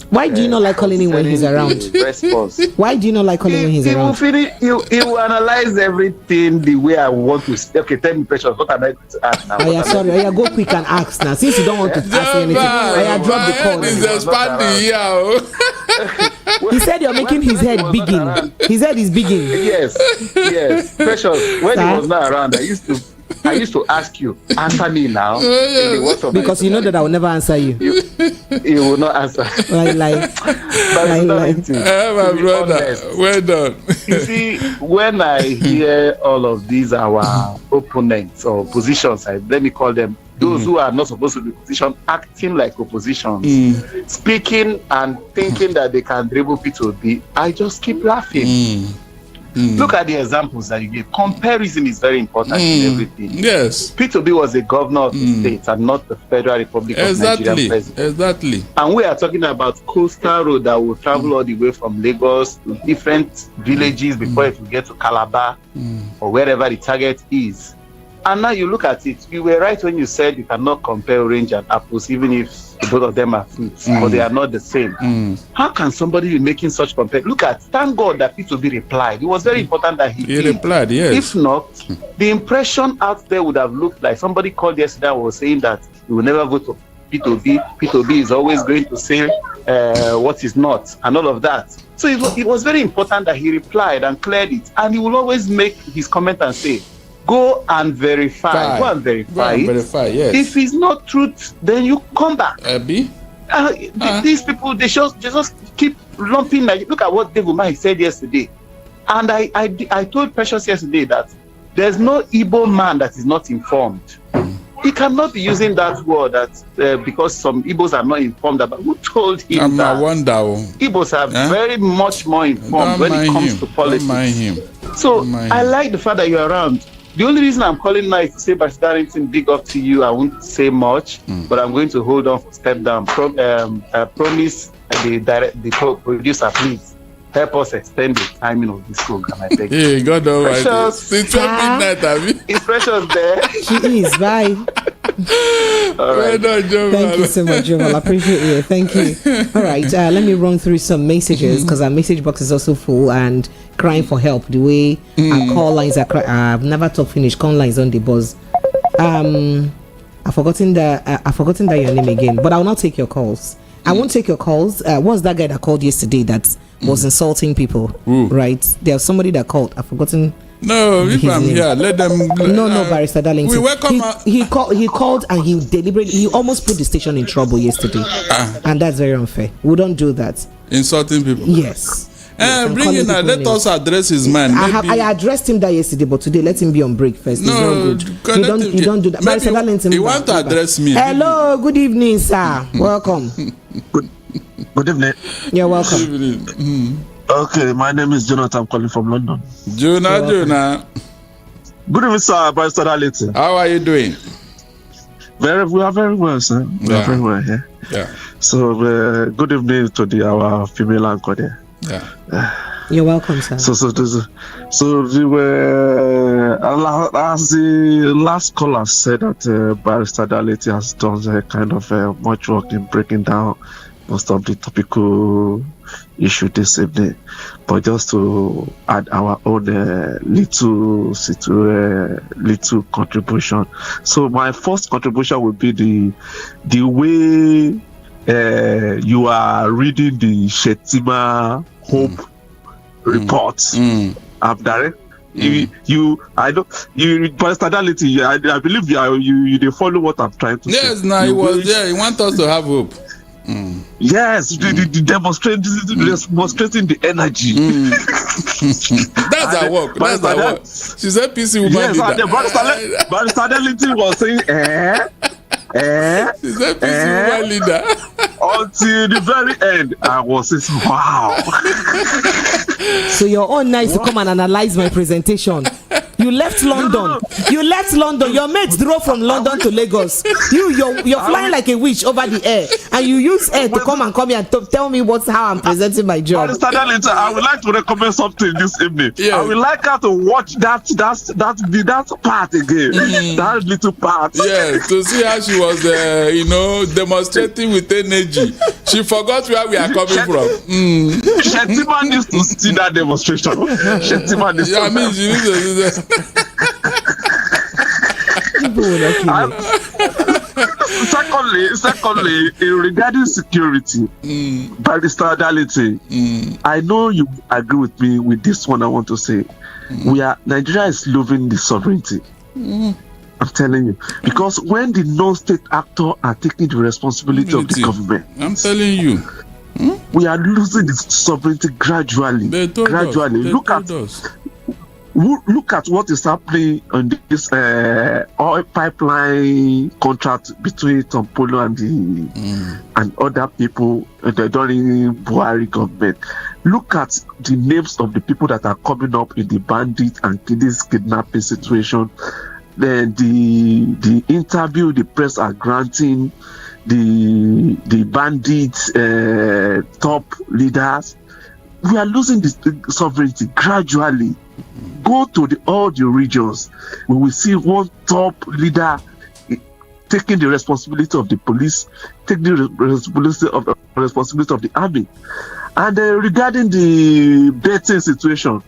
Why do you not like calling in when he's around? Response. Why do you not like calling when he's around? He will analyze everything the way I want to. Okay, tell me, Precious, what am I going to ask now? Sorry. Go quick and ask now. Since you don't want to ask anything, I drop the call. He's expanding here. He said you're making his head bigging. His head is bigging. Yes. Precious, when he was not around, I used to ask you, answer me now. Because you know that I will never answer you. You will not answer. My brother, well done. You see, when I hear all of these our opponents or positions, let me call them those who are not supposed to be positioned, acting like oppositions, speaking and thinking that they can dribble P2B, I just keep laughing. Look at the examples that you gave. Comparison is very important in everything. Yes. P2B was the governor of the state and not the Federal Republic of Nigeria president. Exactly. And we are talking about coastal road that will travel all the way from Lagos to different villages before it will get to Calabar or wherever the target is. And now you look at it, you were right when you said you cannot compare orange and apples, even if both of them are fruits, but they are not the same. How can somebody be making such comparison? Look at, thank God that P2B replied. It was very important that he did. Replied, yes. If not, the impression out there would have looked like somebody called yesterday and was saying that he will never vote for P2B. P2B is always going to say what is not, and all of that. So it was very important that he replied and cleared it. And he will always make his comment and say, go and verify. Go and verify. Yes. If it's not truth, then you come back. These people, they just keep lumping. Like, look at what Dave Umahi said yesterday. And I told Precious yesterday that there's no Igbo man that is not informed. He cannot be using that word that because some Igbos are not informed about. Who told him that? Igbos are very much more informed when it comes to politics. So I like the fact that you're around. The only reason I'm calling now is to say, by Darrington, big up to you. I won't say much, but I'm going to hold on for step down. Promise the producer, please help us extend the timing of this program. I beg. Hey, God almighty. Precious. It's 12 midnight, Abby. Is Precious there? She is. Bye. All right. Thank you so much, Joel. I appreciate you. Thank you. All right. Let me run through some messages because our message box is also full and crying for help. The way our call lines are I've never talked finish. Call lines on the buzz. I've forgotten that your name again, but I will not take your calls. I won't take your calls. What's that guy that called yesterday that was insulting people? Right? There's somebody that called. I've forgotten. No, if I'm here, let them. No, Barrister Darlington. We welcome. He called and he almost put the station in trouble yesterday, and that's very unfair. We don't do that. Insulting people. Yes. Bring in. Let us address his man. I addressed him that yesterday, but today let him be on break first. No, it's not good. You don't do that. Barrister Darlington. You want to address me? Hello, good evening, sir. Welcome. Good evening. You're welcome. Good evening. Okay, my name is Jonathan. I'm calling from London. Jonah. Good evening, sir. Barrister Darlington. How are you doing? We are very well, sir. We are very well here. Yeah. So, good evening to our female anchor there. Yeah. You're welcome, sir. So we were as the last caller said that Barrister Darlington has done a kind of much work in breaking down most of the topical issue this evening, but just to add our own little contribution. So my first contribution would be the way you are reading the Shetima Hope report. I'm direct. Pastor Darlington, I believe you they follow what I'm trying to say. Yes, now he was there. He wants us to have hope. Yes, the demonstrating the energy. That's our work. That's our work. She's a PC woman. Yes, and Barrister Darlington was saying, She's a PC woman leader. Until the very end, I was saying, wow. So you're all nice to come and analyze my presentation. You left London. Your mates drove from London to Lagos. You're flying like a witch over the air, and you use air to come here and tell me how I'm presenting my job. I would like to recommend something this evening. Yeah. I would like her to watch that part again. That little part. Yeah, to see how she was, demonstrating with energy. She forgot where we are coming from. Shetima needs to see that demonstration. Shetima needs to. I mean, she needs to do that. Secondly, regarding security, Barrister Darlington, I know you agree with me with this one. I want to say, Nigeria is losing the sovereignty. I'm telling you, because when the non-state actors are taking the responsibility of the government, I'm telling you, we are losing the sovereignty gradually. Look at what is happening on this oil pipeline contract between Tom Polo and other people during Buhari government. Look at the names of the people that are coming up in the bandit and this kidnapping situation. Then the interview the press are granting the bandit top leaders. We are losing the sovereignty gradually. Go to all the regions. We will see one top leader taking the responsibility of the police, taking the responsibility of the army. And regarding the betting situation,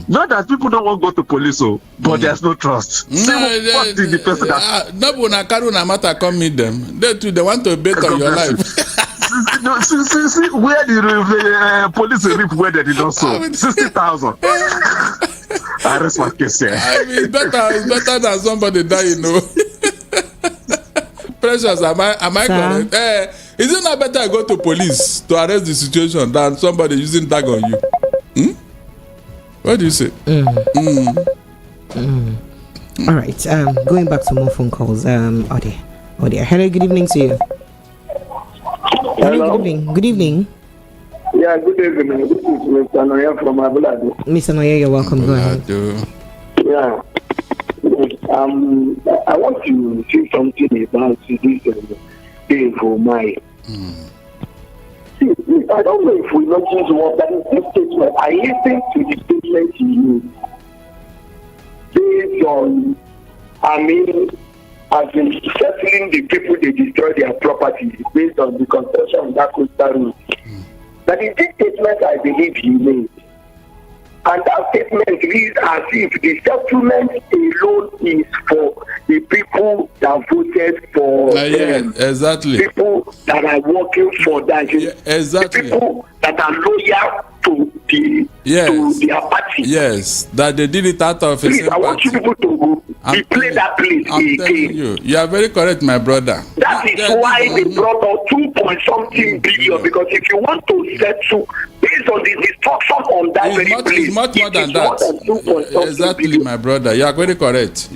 not that people don't want to go to police, but there's no trust. What did the person that? No, matter come meet them. They too, they want to bet on your life. See where the police reap where they did not sow 60,000. I rest my case here. I mean, it's better than somebody die, Precious, am I correct? Is it not better I go to police to arrest the situation than somebody using tag on you? What do you say? All right. Going back to more phone calls. Oh dear. Hello. Good evening to you. Hello. Good evening. Good evening. Yeah. Good evening. This is Mr. Noya from Abulado. Mr. Noya, you're welcome. Go ahead. Yeah. I want to say something about this day for my. See, I don't know if we notice what that is this statement. I listen to the statement you use based on, as in settling the people they destroy their property based on the construction of that coastal road. That is this statement I believe you made. And that statement reads as if the settlement alone is for the people that voted for them. Exactly. People that are working for that. Yeah, exactly. The people that are loyal to their party. Yes, that they did it out of Please, I want you people to replay that place again. You are very correct, my brother. That is why they brought out 2.something billion, because if you want to settle based on the destruction on that very place, it's much more than that. Exactly, billion. My brother. You are very correct.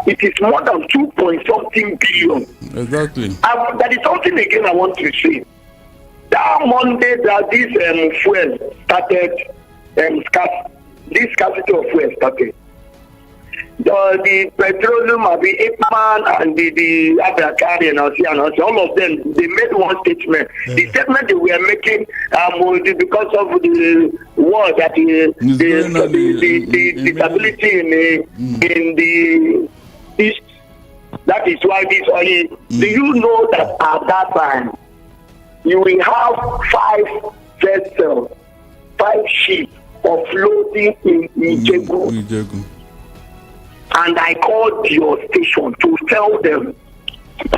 It is more than 2.something billion. Exactly. That is something again I want to say. That Monday that this fuel started, this scarcity of fuel started. The petroleum, the Ipman and the Abrakari and all of them, they made one statement. Yeah. The statement they were making because of the war that the stability in the east. That is why this oil. Do you know that at that time you will have 5 vessels, 5 ships offloading in Ijeoma? And I called your station to tell them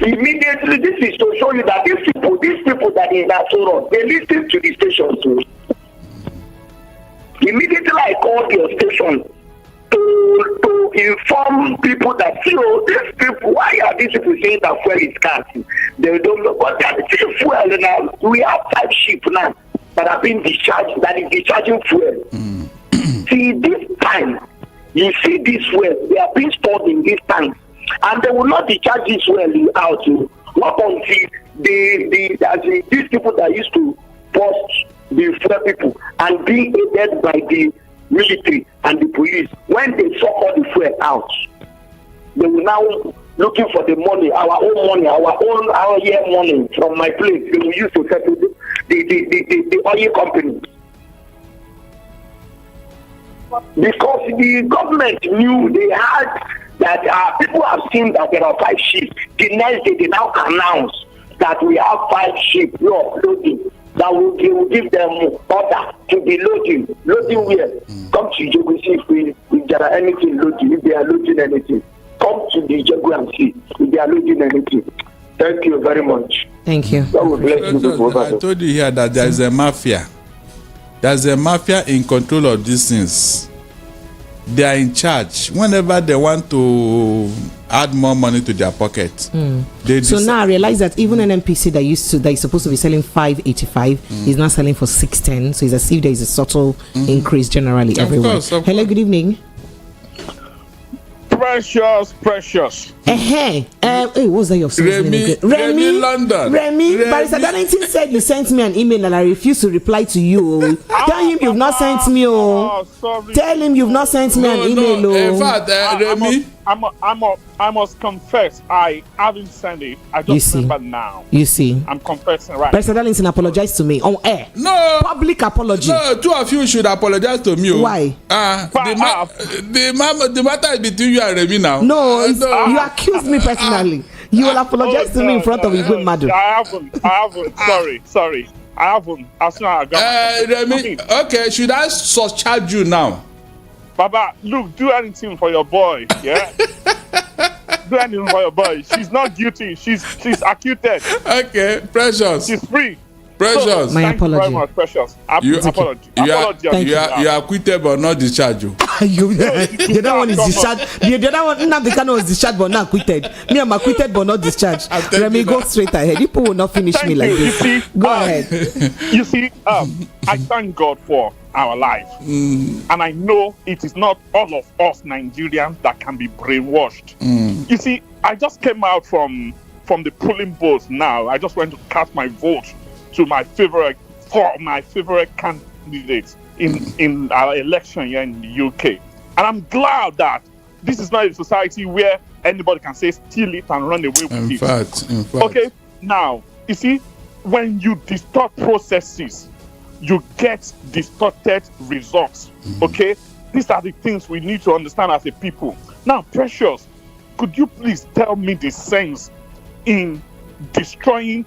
immediately. This is to show you that these people that in that road, they listen to the station too. Immediately I called your station to inform people that these people, why are these people saying that fuel is scarce? They don't know, but they are still fuel now. We have 5 ships now that have been discharged, that is discharging fuel. See, this time. You see this fuel, they are being stored in these tanks, and they will not discharge this fuel out. Not until these people that used to bust the fuel people and being aided by the military and the police, when they suck all the fuel out, they will now looking for the money, our year money from my place. They will use to settle the oil company. Because the government knew they had that people have seen that there are 5 ships. The next day they now announce that we have 5 ships loading. That they will give them order to be loading. Loading where? Come to Ijeoma, see if there are anything loading. If they are loading anything, come to the Ijeoma and see if they are loading anything. Thank you very much. Thank you. I told you here that there is a mafia. There's a mafia in control of these things. They are in charge. Whenever they want to add more money to their pocket, so now I realize that even an NPC that is supposed to be selling 585 is now selling for 610. So it's as if there is a subtle increase generally everywhere. Hello, good evening. Precious. Hey, what's that your name? Remy London. Remy. Barrister Darlington said you sent me an email and I refuse to reply to you. Tell him you've not sent me. Tell him you've not sent me an email. In fact, Remy, I must confess, I haven't sent it. I just remember now. You see, I'm confessing, right? Barrister Darlington apologized to me on air. No public apology. No, 2 of you should apologize to me. Why? The matter is between you and Remy now. No, you accused me personally. You will apologize to me in front of Igwe Madu. I haven't. Sorry. I haven't. As soon as I got Remy, okay, should I surcharge you now? Baba, look, do anything for your boy, yeah? Do anything for your boy. She's not guilty. She's acquitted. Okay, Precious. She's free. Precious. So, my apology. Thank you very much, Precious. You are acquitted but not discharged. The other one is discharged. The other one, Nnamdi Kanu was discharged but not acquitted. Me, I'm acquitted but not discharged. Let me go straight ahead. People will not finish me like this. Go ahead. You see, I thank God for our life. And I know it is not all of us Nigerians that can be brainwashed. You see, I just came out from the polling booth now. I just went to cast my vote for my favorite candidate in our election here in the UK. And I'm glad that this is not a society where anybody can say steal it and run away with it. In fact. Okay, now, you see, when you distort processes, you get distorted results. Okay, these are the things we need to understand as a people. Now, Precious, could you please tell me the sense in destroying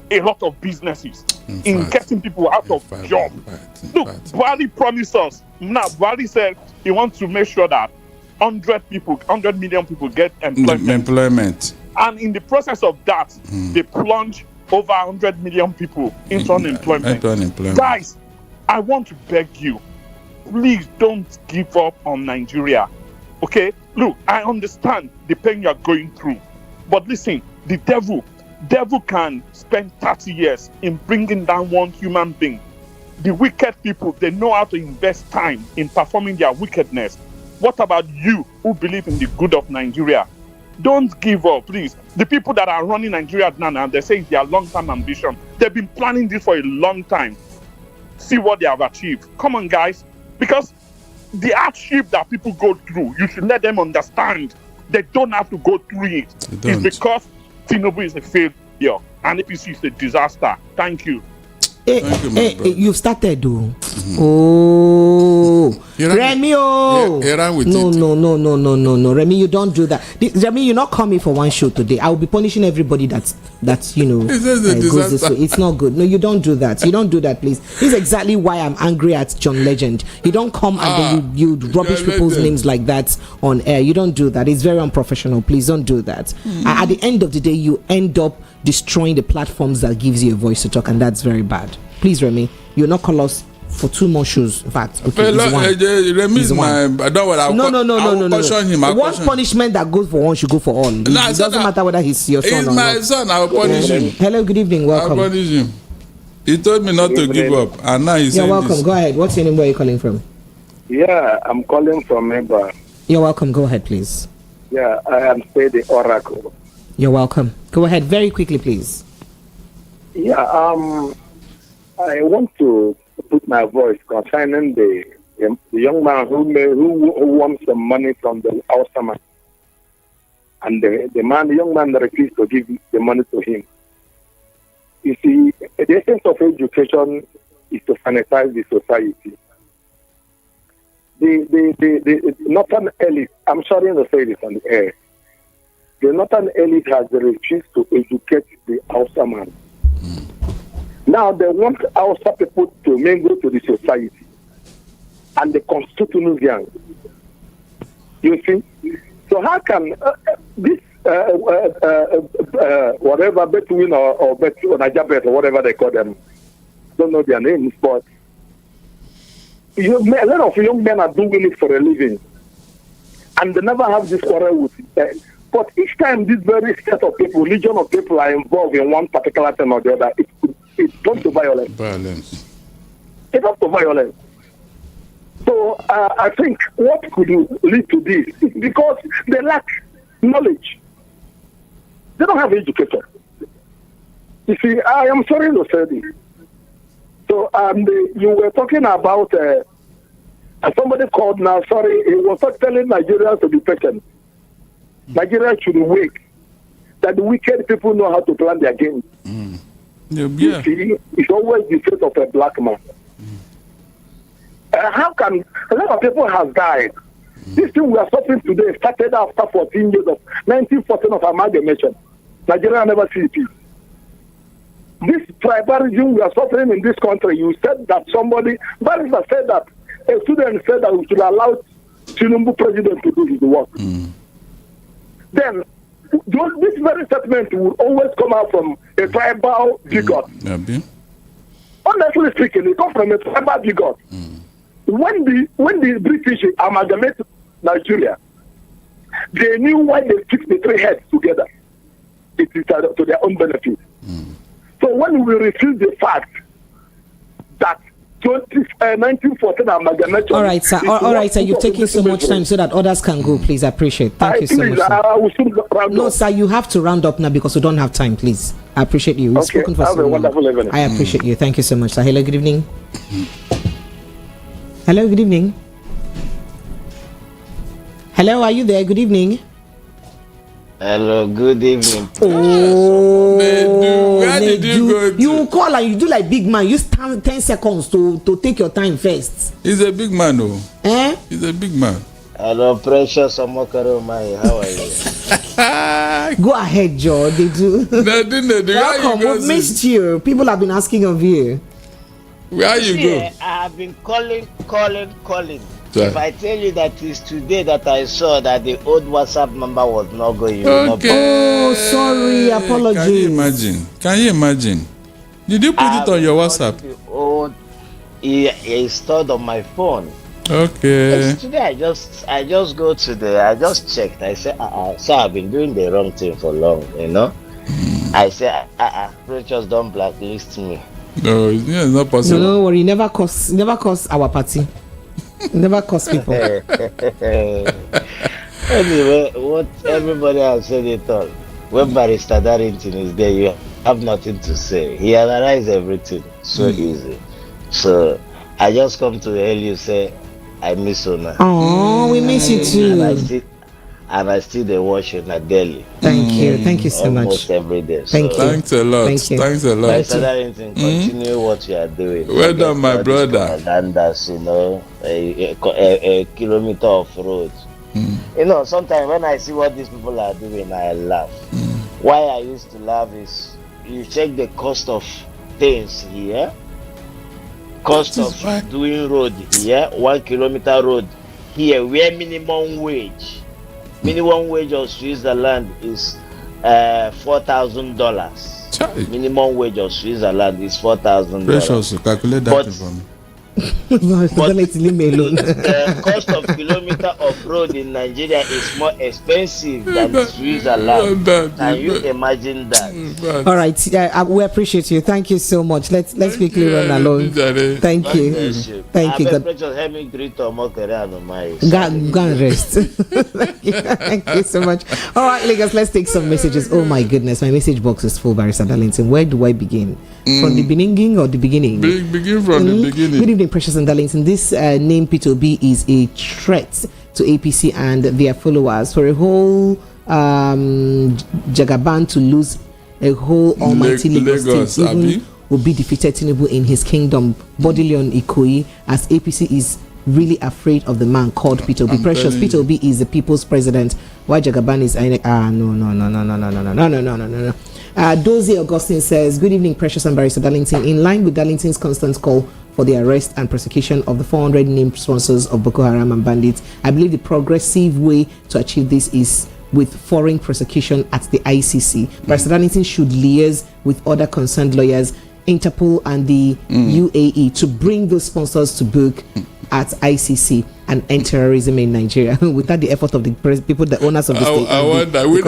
a lot of businesses, in getting people out of job? Look, Buhari promised us. Now, Buhari said he wants to make sure that 100 million people get employment. And in the process of that, they plunge over 100 million people into unemployment. Guys, I want to beg you, please don't give up on Nigeria. Okay? Look, I understand the pain you're going through. But listen, the devil can spend 30 years in bringing down one human being. The wicked people, they know how to invest time in performing their wickedness. What about you who believe in the good of Nigeria? Don't give up, please. The people that are running Nigeria now, they say it's their long-term ambition. They've been planning this for a long time. See what they have achieved. Come on, guys. Because the hardship that people go through, you should let them understand they don't have to go through it. It's because Tinubu is a failure and APC is a disaster. Thank you. You've started, though. Oh, Remy, no, Remy, you don't do that. Remy, you're not coming for one show today. I will be punishing everybody that's goes this way. It's not good. No, you don't do that. You don't do that, please. This is exactly why I'm angry at John Legend. You don't come and then you rubbish people's names like that on air. You don't do that. It's very unprofessional. Please don't do that. At the end of the day, you end up destroying the platforms that gives you a voice to talk, and that's very bad. Please, Remy, you'll not call us for 2 more shows. In fact, okay, Remy is my. Don't worry. No. One punishment that goes for one should go for all. It doesn't matter whether he's your son or not. He's my son. I will punish him. Hello, good evening. Welcome. I will punish him. He told me not to give up, and now he's. You're welcome. This. Go ahead. What's your name? Where are you calling from? Yeah, I'm calling from Eba. You're welcome. Go ahead, please. Yeah, I am the Oracle. You're welcome. Go ahead very quickly, please. Yeah, I want to put my voice concerning the young man who won some money from the Hausa man. And the young man refused to give the money to him. You see, the essence of education is to sanitize the society. The northern elite, I'm sorry to say this on the air, the northern elite has refused to educate the Hausa man. Now they want Hausa people to mingle to the society and the constitution. You see? So how can this whatever Between or Najabet or whatever they call them, don't know their names, but a lot of young men are doing it for a living and they never have this quarrel with it. But each time this very set of people, legion of people are involved in one particular thing or the other, it comes to violence. It comes to violence. So I think what could lead to this is because they lack knowledge. They don't have education. You see, I am sorry to say this. So you were talking about somebody called now, sorry, he was not telling Nigerians to be patient. Nigeria should wait that the wicked people know how to plan their games. You see, it's always the fate of a black man. How can a lot of people have died? This thing we are suffering today started after 14 years of 1914 of amalgamation. Nigeria never see peace. This tribalism we are suffering in this country, you said that Barrister said that, a student said that we should allow Tinubu president to do his work. Then, this very statement will always come out from a tribal bigot. Honestly speaking, it comes from a tribal bigot. when the British amalgamated Nigeria, they knew why they fixed the three heads together. It is to their own benefit. So when we refuse the fact that 1914 amalgamation. All right, sir. All right, sir. You've taken so much time so that others can go. Please, I appreciate. Thank you so much. Sir. No, sir. You have to round up now because we don't have time. Please, I appreciate you. We've spoken for so long. I appreciate you. Thank you so much, sir. Hello. Good evening. Hello. Good evening. Hello. Are you there? Good evening. Hello, good evening. Oh, where did you go to? You call and you do like big man. You stand 10 seconds to take your time first. He's a big man, though. Eh? He's a big man. Hello, Precious Omokaromai. How are you? Go ahead, Joe. They do. Welcome. We've missed you. People have been asking of you. Where you go? I have been calling. Sorry. If I tell you that it's today that I saw that the old WhatsApp number was not going, oh, sorry, apologies. Can you imagine? Did you put it on your WhatsApp? It's stored on my phone. Okay. Today I just go to I just checked. I said, so I've been doing the wrong thing for long, you know. I said, Precious, don't blacklist me. No, it's not possible. No, don't worry, never cost our party. Never cost people. Anyway, what everybody has said it all. When Barrister Darrington is there, you have nothing to say. He analyzes everything so easy. So I just come to tell you, say, I miss Ona. Oh, we miss you too. And I still they watch you daily. Thank you so much. Almost every day. Thank you. Thanks a lot. Thanks a lot. Barrister Darrington, continue what you are doing. Well done, my brother. Propagandas, you know, a kilometer of road. You know, sometimes when I see what these people are doing, I laugh. Why I used to laugh is you check the cost of things here, cost of doing road here, 1 kilometer road here, where minimum wage of Switzerland is $4,000. Minimum wage of Switzerland is $4,000. Precious, calculate that for me. The cost of kilometer of road in Nigeria is more expensive than Switzerland. Can you imagine that? All right, we appreciate you. Thank you so much. Let's quickly run along. Thank you. Thank you. Go and rest. Thank you so much. All right, Lagos, let's take some messages. Oh my goodness, my message box is full, Barrister Darlington. Where do I begin? From the beginning or the beginning? Begin from the beginning. Good evening, Precious and Darlington. This name P2B is a threat to APC and their followers for a whole Jagaban to lose a whole almighty Lagos state. Even will be defeated Tinubu in his kingdom. Bodily on Ikoyi, as APC is really afraid of the man called P2B. Precious, P2B is the people's president. Why Jagaban is no. Dozie Augustine says, good evening, Precious and Barrister Darlington. In line with Darlington's constant call for the arrest and prosecution of the 400 named sponsors of Boko Haram and bandits, I believe the progressive way to achieve this is with foreign prosecution at the ICC. Barrister Darlington should liaise with other concerned lawyers, Interpol and the UAE to bring those sponsors to book at ICC and end terrorism in Nigeria without the effort of the people, the owners of the state. I wonder when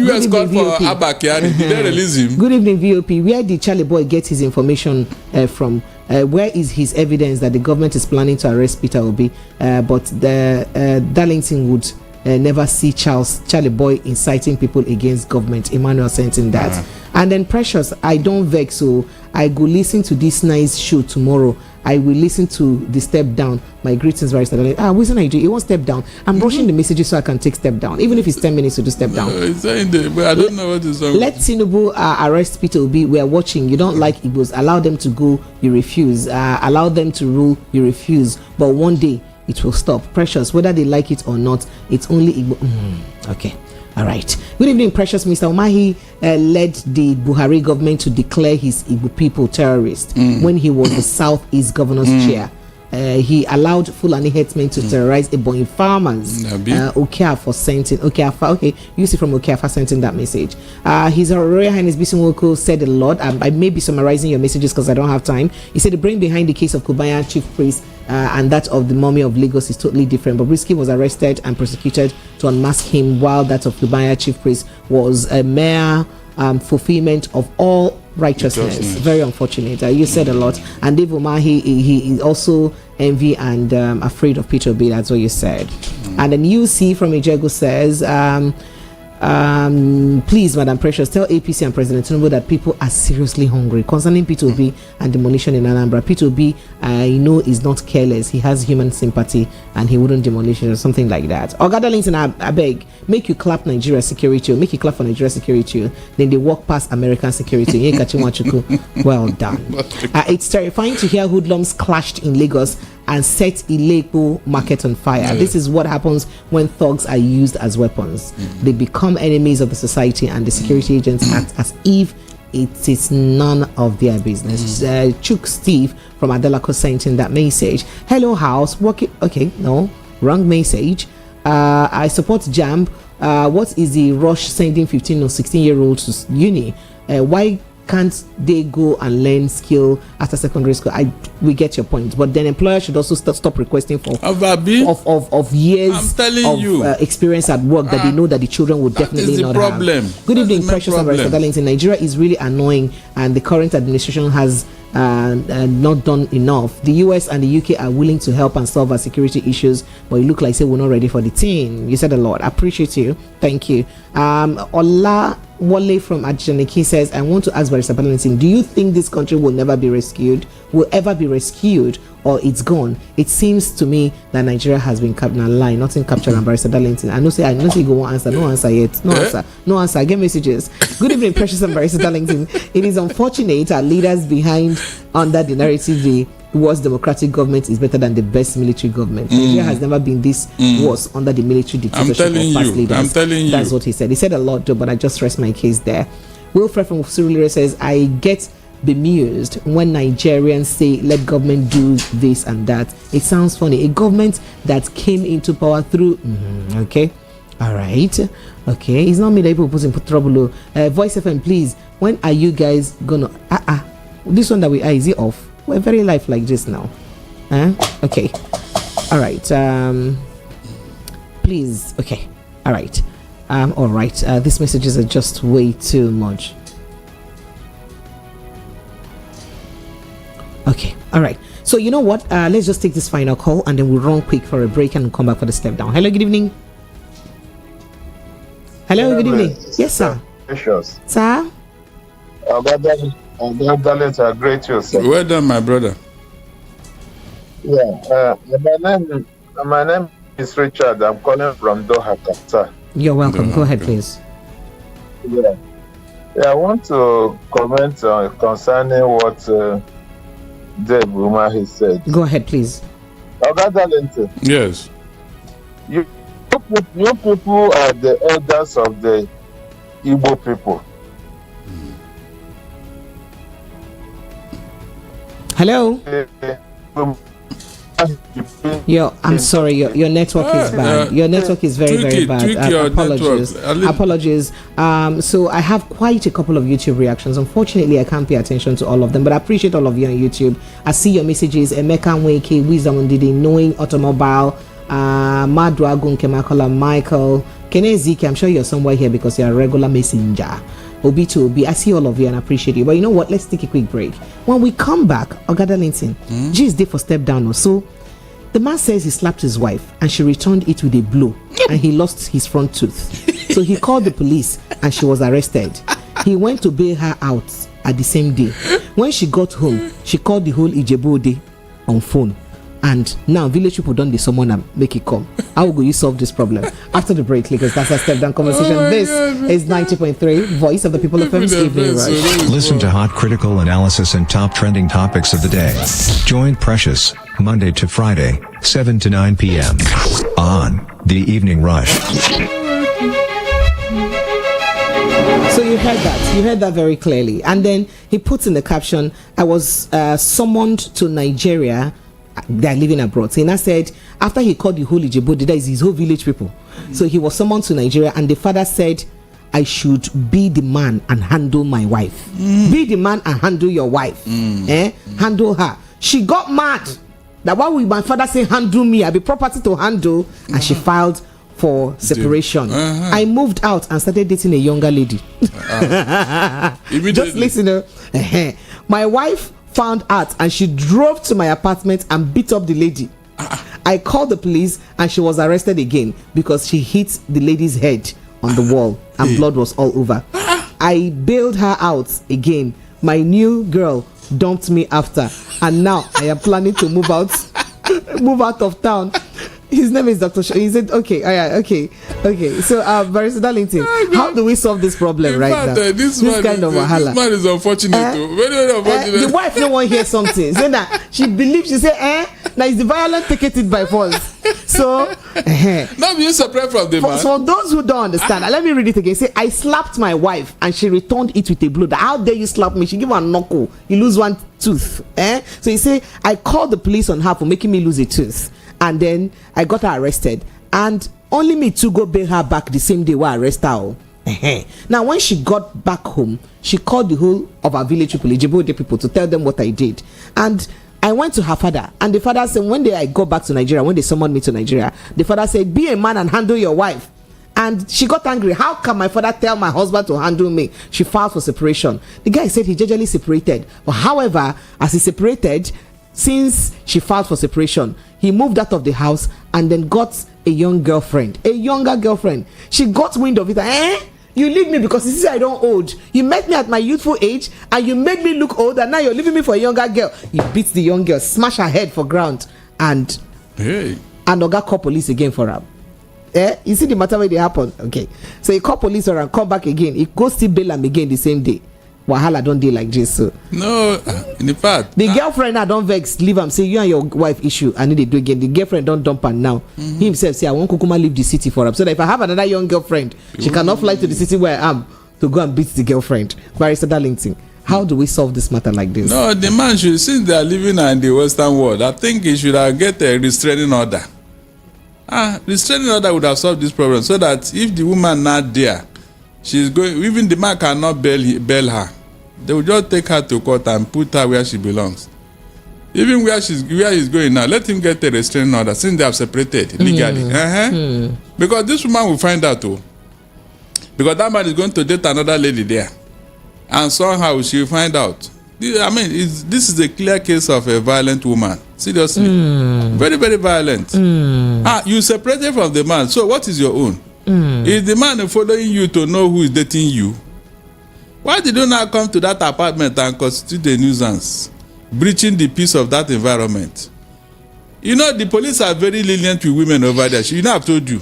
US called for Abakari, did they release him? Good evening, VOP. Where did Charlie Boy get his information from? Where is his evidence that the government is planning to arrest Peter Obi? But the Darlington would never see Charlie Boy inciting people against government. Emmanuel sent in that. And then Precious, I don't vex, so I go listen to this nice show tomorrow. I will listen to the step down. My greetings, Barrister. Wilson, I do. He won't step down. I'm rushing the messages so I can take step down, even if it's 10 minutes to do step down. But I don't know what is wrong. Let Tinubu arrest Peter Obi. We are watching. You don't like Igbos. Allow them to go. You refuse. Allow them to rule. You refuse. But one day it will stop. Precious, whether they like it or not, it's only Igbo. Okay. All right. Good evening, Precious. Mr. Umahi led the Buhari government to declare his Igbo people terrorists when he was the Southeast governor's chair. he allowed Fulani herdsmen to terrorize Ebonyi farmers. Okafor sent in. Okay, you see from Okafor sent in that message. His Royal Highness Bisimwoko said a lot. I may be summarizing your messages because I don't have time. He said the brain behind the case of Kubaya chief priest and that of the mummy of Lagos is totally different. Bobrisky was arrested and prosecuted to unmask him, while that of Kubaya chief priest was a mere fulfillment of all righteousness. Very unfortunate. You said a lot. And Dave Umar, he also envy and afraid of Peter Obi. That's what you said. And then UC from Ijego says, please, Madam Precious, tell APC and President Tinubu that people are seriously hungry concerning Peter Obi and demolition in Anambra. Peter Obi, I know, is not careless. He has human sympathy and he wouldn't demolish it or something like that. Ogada Linton, I beg, make you clap Nigeria security, or make you clap for Nigeria security, then they walk past American security. Well done. It's terrifying to hear hoodlums clashed in Lagos and set Ileko market on fire. This is what happens when thugs are used as weapons. They become enemies of the society, and the security agents act as if it is none of their business. Chuk Steve from Adelako sent in that message. Hello house, okay, no, wrong message. I support JAMB. What is the rush sending 15 or 16-year-olds to uni? Why can't they go and learn skill after secondary school? We get your point, but then employers should also stop requesting for of years of experience at work that they know that the children would definitely not have. Good evening, Precious and Barrister Darlington. Nigeria is really annoying, and the current administration has not done enough. The US and the UK are willing to help and solve our security issues, but you look like say we're not ready for the team. You said a lot. I appreciate you. Thank you. Ola Wale from Ajaniki says, I want to ask Barrister Darlington, do you think this country will never be rescued? Will ever be rescued, or it's gone? It seems to me that Nigeria has been captured. Lie, nothing captured. And Barrister Darlington, I know say go won't answer. No answer yet. No answer. I get messages. Good evening, Precious and Barrister Darlington. It is unfortunate our leaders behind under the narrative the worst democratic government is better than the best military government. Nigeria has never been this worse under the military dictatorship of past leaders. I'm telling you. That's what he said. He said a lot, though, but I just rest my case there. Wilfred from Surulere says, I get bemused when Nigerians say let government do this and that. It sounds funny. A government that came into power through okay, all right, okay, it's not me that people put in trouble. Voice FM, please, when are you guys gonna this one that we are, is it off? We're very live like this now. Okay, all right, please, okay, all right, these messages are just way too much. Okay, all right. So you know what? Let's just take this final call and then we'll run quick for a break and come back for the step down. Hello, good evening. Hello, good evening. Yes, sir. Precious. Sir? Darlings are great, yourself. Well done, my brother. Yeah, my name is Richard. I'm calling from Doha, Qatar. You're welcome. Go ahead, please. Yeah, I want to comment concerning what Dave Umar has said. Go ahead, please. Yes. You people are the elders of the Igbo people. Hello? I'm sorry, your network is bad. Your network is very bad. Apologies. So I have quite a couple of YouTube reactions. Unfortunately, I can't pay attention to all of them, but I appreciate all of you on YouTube. I see your messages. Emeka Nweke, Wisdom Ndidi, Knowing Automobile, Madwagun Kemakola, Michael, Keneziki. I'm sure you're somewhere here because you're a regular messenger. Obi to Obi, I see all of you and appreciate you. But you know what? Let's take a quick break. When we come back, Ogada Linton, G is there for step down. So the man says he slapped his wife and she returned it with a blow and he lost his front tooth. So he called the police and she was arrested. He went to bail her out at the same day. When she got home, she called the whole Ijebu on phone. And now village people don't summon and make it come. How will you solve this problem? After the break, because that's a step down conversation. This is 90.3 Voice of the People of FM's Evening Rush. Listen to hot critical analysis and top trending topics of the day. Join Precious Monday to Friday, 7 to 9 p.m. on The Evening Rush. So you heard that very clearly. And then he puts in the caption, I was summoned to Nigeria they are living abroad. So he now said, after he called the whole Ijebu, that is his whole village people. So he was summoned to Nigeria, and the father said, I should be the man and handle my wife. Be the man and handle your wife. Handle her. She got mad that why would my father say handle me? I be property to handle, and she filed for separation. I moved out and started dating a younger lady. Just listen. My wife found out and she drove to my apartment and beat up the lady. I called the police and she was arrested again because she hit the lady's head on the wall and blood was all over. I bailed her out again. My new girl dumped me after, and now I am planning to move out of town. His name is Dr. He said, okay. So, Barrister Darlington, how do we solve this problem now? This kind of wahala. This man is unfortunate. Very unfortunate. The wife no one hear something. Say that she believes, she say, now is the violent take it by force. So, now you separate from the man. For those who don't understand, let me read it again. Say, I slapped my wife and she returned it with a blow. How dare you slap me? She give her a knuckle. You lose one tooth. So you say, I called the police on her for making me lose a tooth. And then I got her arrested, and only me to go bail her back the same day I arrest her. Now when she got back home, she called the whole of our village people, Ijebu people, to tell them what I did. And I went to her father, and the father said, when I go back to Nigeria, when they summoned me to Nigeria, the father said, be a man and handle your wife. And she got angry. How can my father tell my husband to handle me? She filed for separation. The guy said he jejely separated. But however, as he separated, since she filed for separation, he moved out of the house and then got a younger girlfriend. She got wind of it. You leave me because you see I don't old. You met me at my youthful age and you made me look old, and now you're leaving me for a younger girl. You beat the young girl, smash her head for ground, and Oga call police again for her. You see the matter where they happen. Okay, so he call police for her and come back again. He goes to bail him again the same day. Wahala don't deal like this. So no, in the fact, the girlfriend I don't vex, leave him. Say you and your wife issue, and then they do again. The girlfriend don't dump her now. He himself say I won't kukuma leave the city for him, so that if I have another young girlfriend, she cannot fly to the city where I am to go and beat the girlfriend. Barrister Darlington, how do we solve this matter like this? No, the man should, since they are living in the Western world, I think he should get a restraining order. Restraining order would have solved this problem, so that if the woman not there, she's going, even the man cannot bail her. They will just take her to court and put her where she belongs. Even where he's going now, let him get a restraining order since they have separated legally. Because this woman will find out too. Because that man is going to date another lady there. And somehow she will find out. This is a clear case of a violent woman. Seriously. Very, very violent. You separated from the man. So what is your own? Is the man following you to know who is dating you? Why did you not come to that apartment and constitute a nuisance, breaching the peace of that environment? You know, the police are very lenient with women over there. I've told you.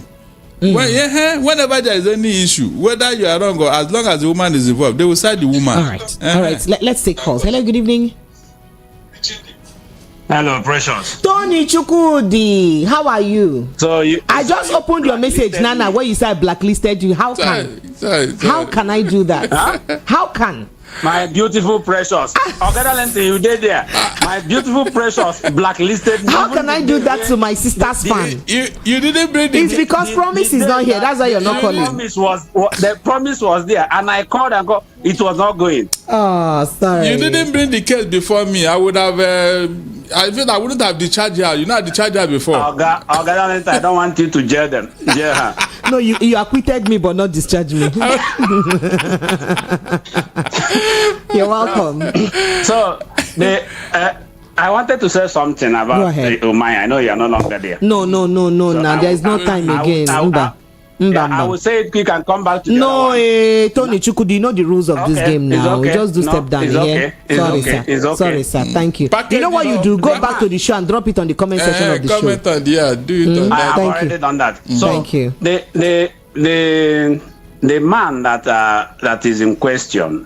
Whenever there is any issue, whether you are wrong or as long as the woman is involved, they will side the woman. All right. Let's take calls. Hello, good evening. Hello, Precious. Tony Chukudi, how are you? I just opened your message, Nana, where you say I blacklisted you. How can I do that? How can? My beautiful Precious. You did there. My beautiful Precious blacklisted. How can I do that to my sister's fan? You didn't bring It's because Promise is not here. That's why you're not calling. The promise was there, and I called and got. It was not going. Oh, sorry. You didn't bring the case before me. I would have. I wouldn't have discharged her. You know, I discharged her before. I don't want you to jail them. Jail her. No, you acquitted me, but not discharged me. You're welcome. So, I wanted to say something about Umay. I know you're no longer there. No. Now there is no time again. I will say it quick and come back to Tony Chukudi, you know the rules of this game now. We just do step down here. Sorry, sir. Thank you. You know what you do? Go back to the show and drop it on the comment section of the show. Comment on, do it on that. I have already done that. So thank you. The man that is in question.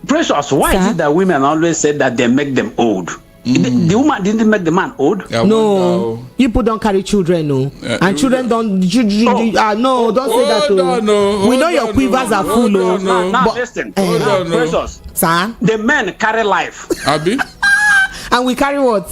Precious, why is it that women always say that they make them old? The woman didn't make the man old. No, people don't carry children, and children don't. Don't say that. No. We know your quivers are full. Now listen, Precious, sir. the men carry life. Abi. And we carry what?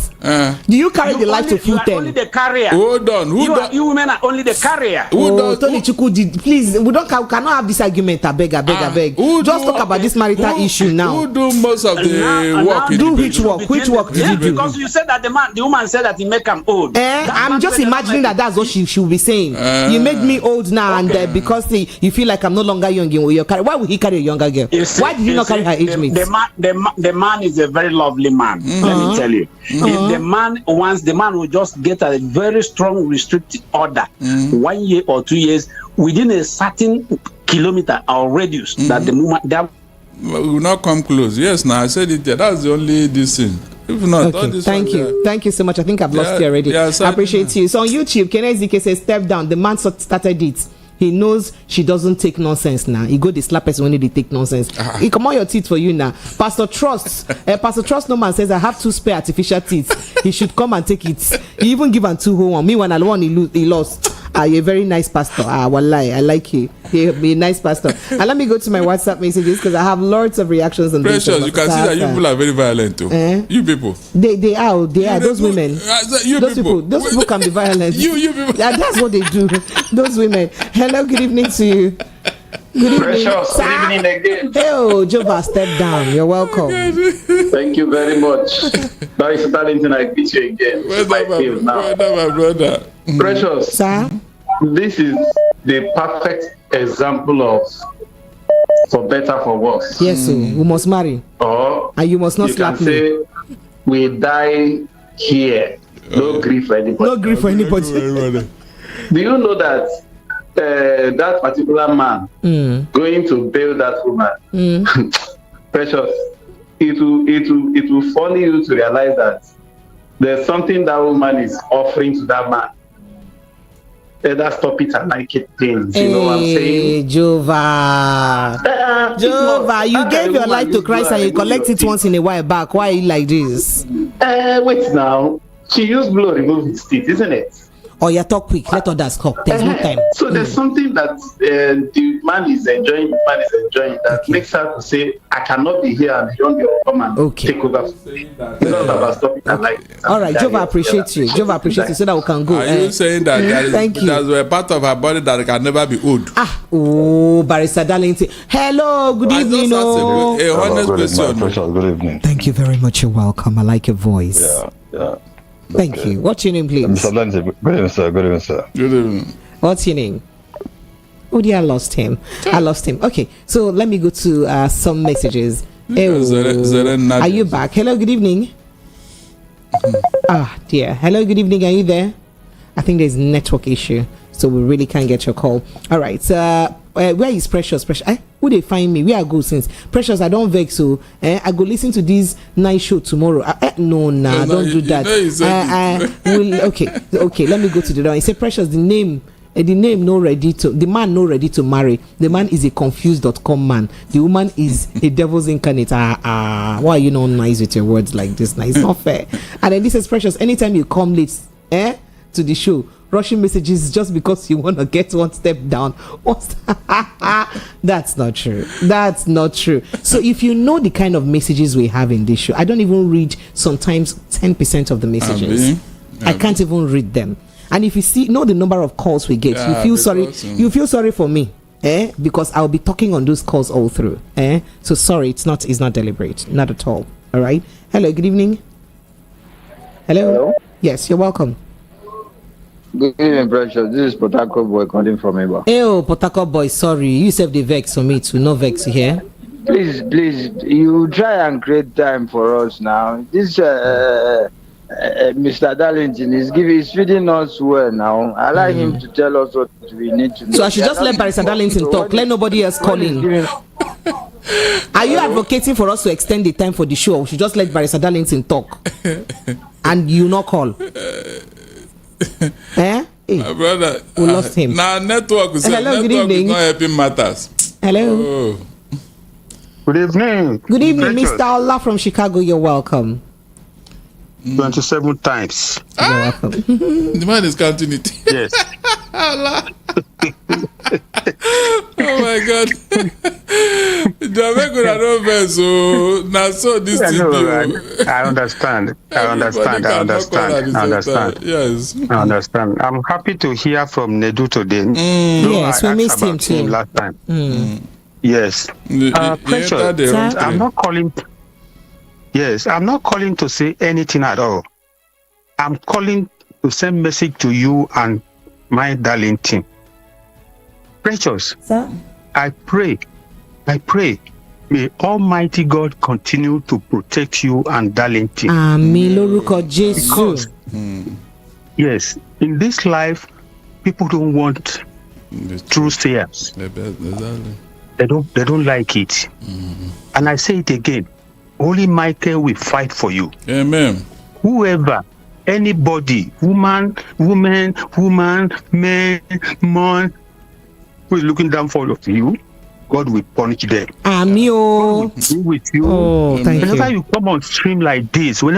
Do you carry the life to full term? Only the carrier. Hold on. You women are only the carrier. Tony Chuku, please, we cannot have this argument. I beg. Just talk about this marital issue now. Who do most of the work? Do which work? Which work did you do? Because you said that the woman said that he make him old. I'm just imagining that's what she will be saying. You make me old now, and because you feel like I'm no longer young. Why would he carry a younger girl? Why did he not carry her age mate? The man is a very lovely man. Let me tell you. If the man will just get a very strong restricted order, 1 year or 2 years within a certain kilometer or radius that the woman that will not come close. Yes, now I said it there. That's the only this thing. If not, okay, thank you so much. I think I've lost you already. I appreciate you. So on YouTube, Kenneth Zike says, step down. The man started it. He knows she doesn't take nonsense now. He go the slap person when they take nonsense. He come on your teeth for you now. Pastor Trust no man says, I have 2 spare artificial teeth. He should come and take it. He even give him 2 whole one. Me when I won, he lost. You're a very nice pastor. Wallahi, I like you. You're a nice pastor. And let me go to my WhatsApp messages because I have lots of reactions on this. Precious, you can see that you people are very violent too. You people. They are those women. Those people can be violent. You people. That's what they do. Those women. Hello, good evening to you. Good evening. Precious, good evening again. Oh, Jova, step down. You're welcome. Thank you very much. Now it's starting I greet you again. Where's my brother? Precious, sir? This is the perfect example of for better for worse. Yes, we must marry. And you must not slap me. Say, we die here. No grief for anybody. No grief for anybody. Do you know that that particular man going to bail that woman? Precious, it will funny you to realize that there's something that woman is offering to that man. Either stop it and like it things. You know what I'm saying? Jova, you gave your life to Christ and you collect it once in a while back. Why are you like this? Wait now. She used blow remove his teeth, isn't it? Oh, yeah, talk quick. Let others talk. There's no time. So there's something that the man is enjoying. That makes her to say, "I cannot be here and you don't come and take over." It's not about stopping and like. All right, Jova appreciates you. Jova appreciates you, so that we can go. Are you saying that there's a part of her body that can never be old? Barrister Darlington. Hello, good evening. A honest question. Good evening. Thank you very much. You're welcome. I like your voice. Yeah. Thank you. What's your name, please? Mr. Blanche, good evening, sir. Good evening, sir. Good evening. What's your name? Oh dear, I lost him. Okay, so let me go to some messages. Are you back? Hello, good evening. Dear. Hello, good evening. Are you there? I think there's a network issue, so we really can't get your call. All right. Where is Precious? Who they find me? Where I go since? Precious, I don't vex. So I go listen to this night show tomorrow. Don't do that. Okay. Let me go to the door. He said, Precious, the man no ready to marry. The man is a confused.com man. The woman is a devil's incarnate. Why are you not nice with your words like this? It's not fair. And then this is Precious. Anytime you come late, to the show, rushing messages just because you want to get one step down. That's not true. So if you know the kind of messages we have in this show, I don't even read sometimes 10% of the messages. I can't even read them. And if you know the number of calls we get, you feel sorry for me. Because I'll be talking on those calls all through. So sorry, it's not deliberate. Not at all. All right. Hello, good evening. Hello? Yes, you're welcome. Good evening, Precious. This is Potako Boy calling from Eba. Potako Boy, sorry. You said the vex for me to no vex here. Please, you try and create time for us now. This Mr. Darlington is feeding us well now. I like him to tell us what we need to know. So I should just let Barrister Darlington talk. Let nobody else call in. Are you advocating for us to extend the time for the show? We should just let Barrister Darlington talk. And you not call. My brother, we lost him. Now network is good evening. Not helping matters. Hello. Good evening. Good evening, Mr. Allah from Chicago. You're welcome. 27 times. You're welcome. The man is counting it. Yes. Oh my God. So this thing. I understand. Yes. I understand. I'm happy to hear from Nedu today. Yes, we missed him too. Last time. Yes. Precious, I'm not calling. Yes, I'm not calling to say anything at all. I'm calling to send message to you and my darling team. Precious, sir, I pray, may Almighty God continue to protect you and darling team. Amen. Lórúkọ Jésù. Yes, in this life, people don't want true sayers. They don't like it. And I say it again. Only Michael will fight for you. Amen. Whoever, anybody, woman, man, who is looking down for you, God will punish them. Amen. God will be with you. Oh, thank whenever you. you come on stream like this, I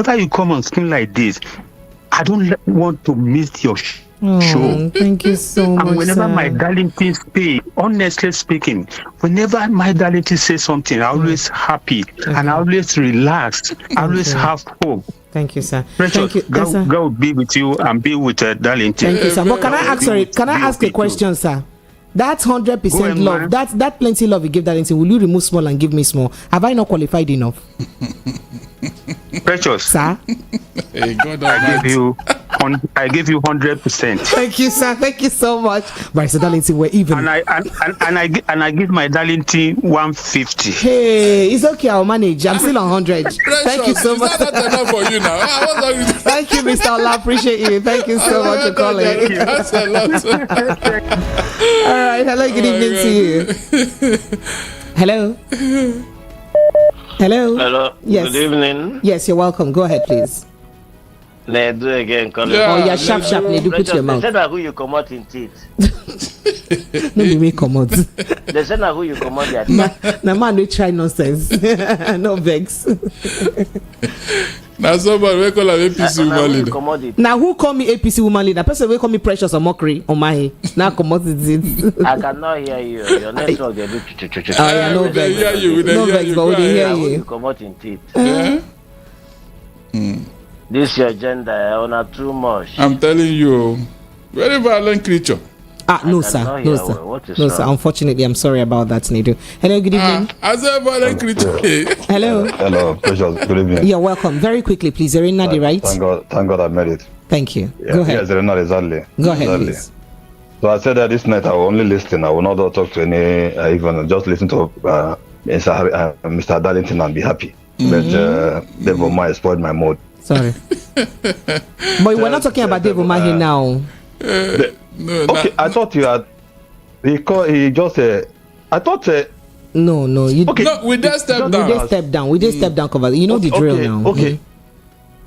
don't want to miss your show. Thank you so much. And whenever sir. my darling things speak, honestly speaking, whenever my darling things say something, I always happy and I always relaxed. I always have hope. Thank you, sir. Precious, Thank you. God will be with you and be with darling. Thank you, sir. But can I ask a question, sir? That 100% love, that plenty love you give that into, will you remove small and give me small? Have I not qualified enough? Precious, sir. Hey, God, I give you 100%. Thank you, sir. Thank you so much. Barrister Darlington, we're even. And I give my darling team 150. Hey, it's okay. I'll manage. I'm still on 100. Precious, thank you so much. Is that not enough for you now? Thank you, Mr. Ola. Appreciate you. Thank you so much for calling. Thank you. That's a lot. All right. Hello. Good evening to you. Hello. Hello. Hello. Yes. Good evening. Yes, you're welcome. Go ahead, please. Nedu again, calling. Yeah, sharp. Nedu, put your mouth. They said who you come out in teeth. No, me come out. They said who you come out their teeth. Now, man, we try nonsense. No vex. Now somebody we call an APC woman leader. Now who call me APC woman leader? Person will call me Precious or mockery on my now come out it. I cannot hear you. Your network they do. Oh yeah, no vex. No vex, but we hear you. Come out in teeth. This your gender, honor too much. I'm telling you, very violent creature. No, sir. No, sir. No, sir. Unfortunately, I'm sorry about that, Nedu. Hello, good evening. As a violent creature. Hello. Hello, Precious. Good evening. You're welcome. Very quickly, please. You're in Nadi, right? Thank God I made it. Thank you. Yeah, Go ahead. Yes, exactly. Go ahead, please. So I said that this night I will only listen. I will not talk to any, even just listen to Mr. Darlington and be happy. But Dave Omar spoiled my mood. Sorry. But we're not talking about Dave Omar here now. Okay, I thought you had. He just said. I thought. No. You. Okay. No, we just step down. We just step down. Cover. You know the drill now. Okay.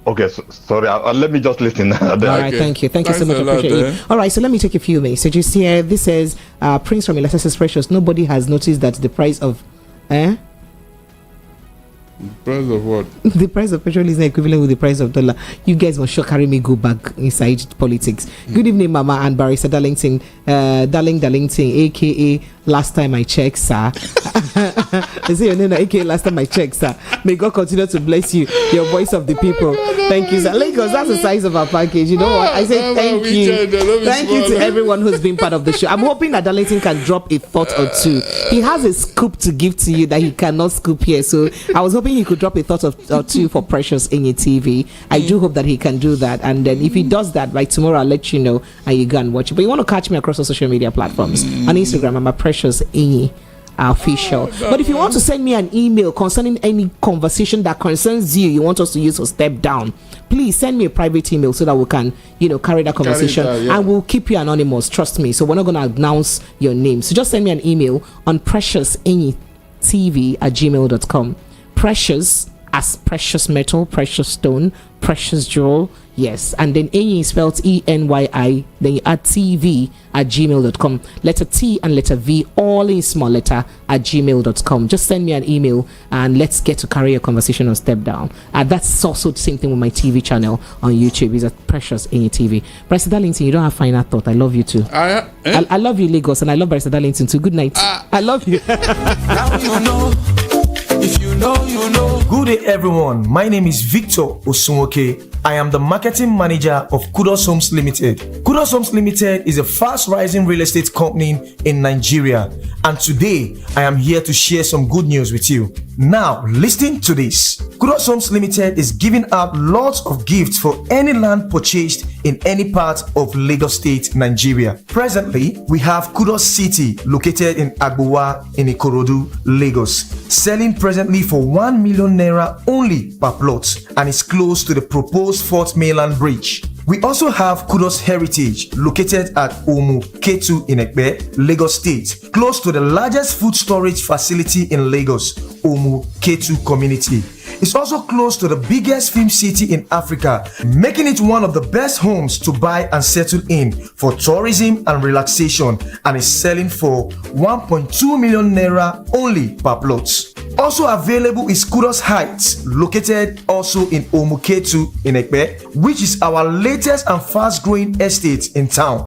Okay, sorry. Let me just listen. All right, thank you so much. Appreciate you. All right, so let me take a few messages here. This says, Prince from Ilesa says, Precious. Nobody has noticed that the price of, Price of what? The price of petrol is equivalent with the price of dollar. You guys must sure carry me go back inside politics. Good evening, Mama and Barrister Darlington. Darlington, aka last time I checked, sir. I say your name, aka last time I checked, sir. May God continue to bless you, your voice of the people. Thank you, sir. Lagos, that's the size of our package. You know what? I say thank you. Thank you to everyone who's been part of the show. I'm hoping that Darlington can drop a thought or two. He has a scoop to give to you that he cannot scoop here. So I was hoping he could drop a thought or two for Precious in your TV. I do hope that he can do that. And then if he does that, by tomorrow, I'll let you know and you go and watch it. But you want to catch me across all social media platforms. On Instagram, I'm a Precious official. But if you want to send me an email concerning any conversation that concerns you want us to use for step down, please send me a private email so that we can carry that conversation and we'll keep you anonymous. Trust me. So we're not going to announce your name. So just send me an email on preciousTV@gmail.com. as precious metal, precious stone, precious jewel. Yes, and then Enyi is spelled ENYI. Then you add TV@gmail.com. Letter T and letter V, all in small letter, @gmail.com. Just send me an email and let's get to carry a conversation on Step Down. That's also the same thing with my TV channel on YouTube. It's at Precious Enyi TV. Barrister Darlington, you don't have final thought. I love you too. I love you, Lagos, and I love Barrister Darlington too. Good night. I love you. Now you know. If you know, you know. Good day, everyone. My name is Victor Osunwoke. I am the marketing manager of Kudos Homes Limited. Kudos Homes Limited is a fast-rising real estate company in Nigeria. And today, I am here to share some good news with you. Now, listen to this. Kudos Homes Limited is giving out lots of gifts for any land purchased in any part of Lagos State, Nigeria. Presently, we have Kudos City located in Agbowa in Ikorodu, Lagos, selling presently for 1 million naira only per plot and is close to the proposed 4th mainland bridge. We also have Kudos Heritage located at Omu Ketu in Ekpe, Lagos State, close to the largest food storage facility in Lagos, Omu Ketu community. It's also close to the biggest film city in Africa, making it one of the best homes to buy and settle in for tourism and relaxation, and is selling for 1.2 million naira only per plot. Also available is Kudos Heights, located also in Omuketu in Ekpe, which is our latest and fast-growing estate in town.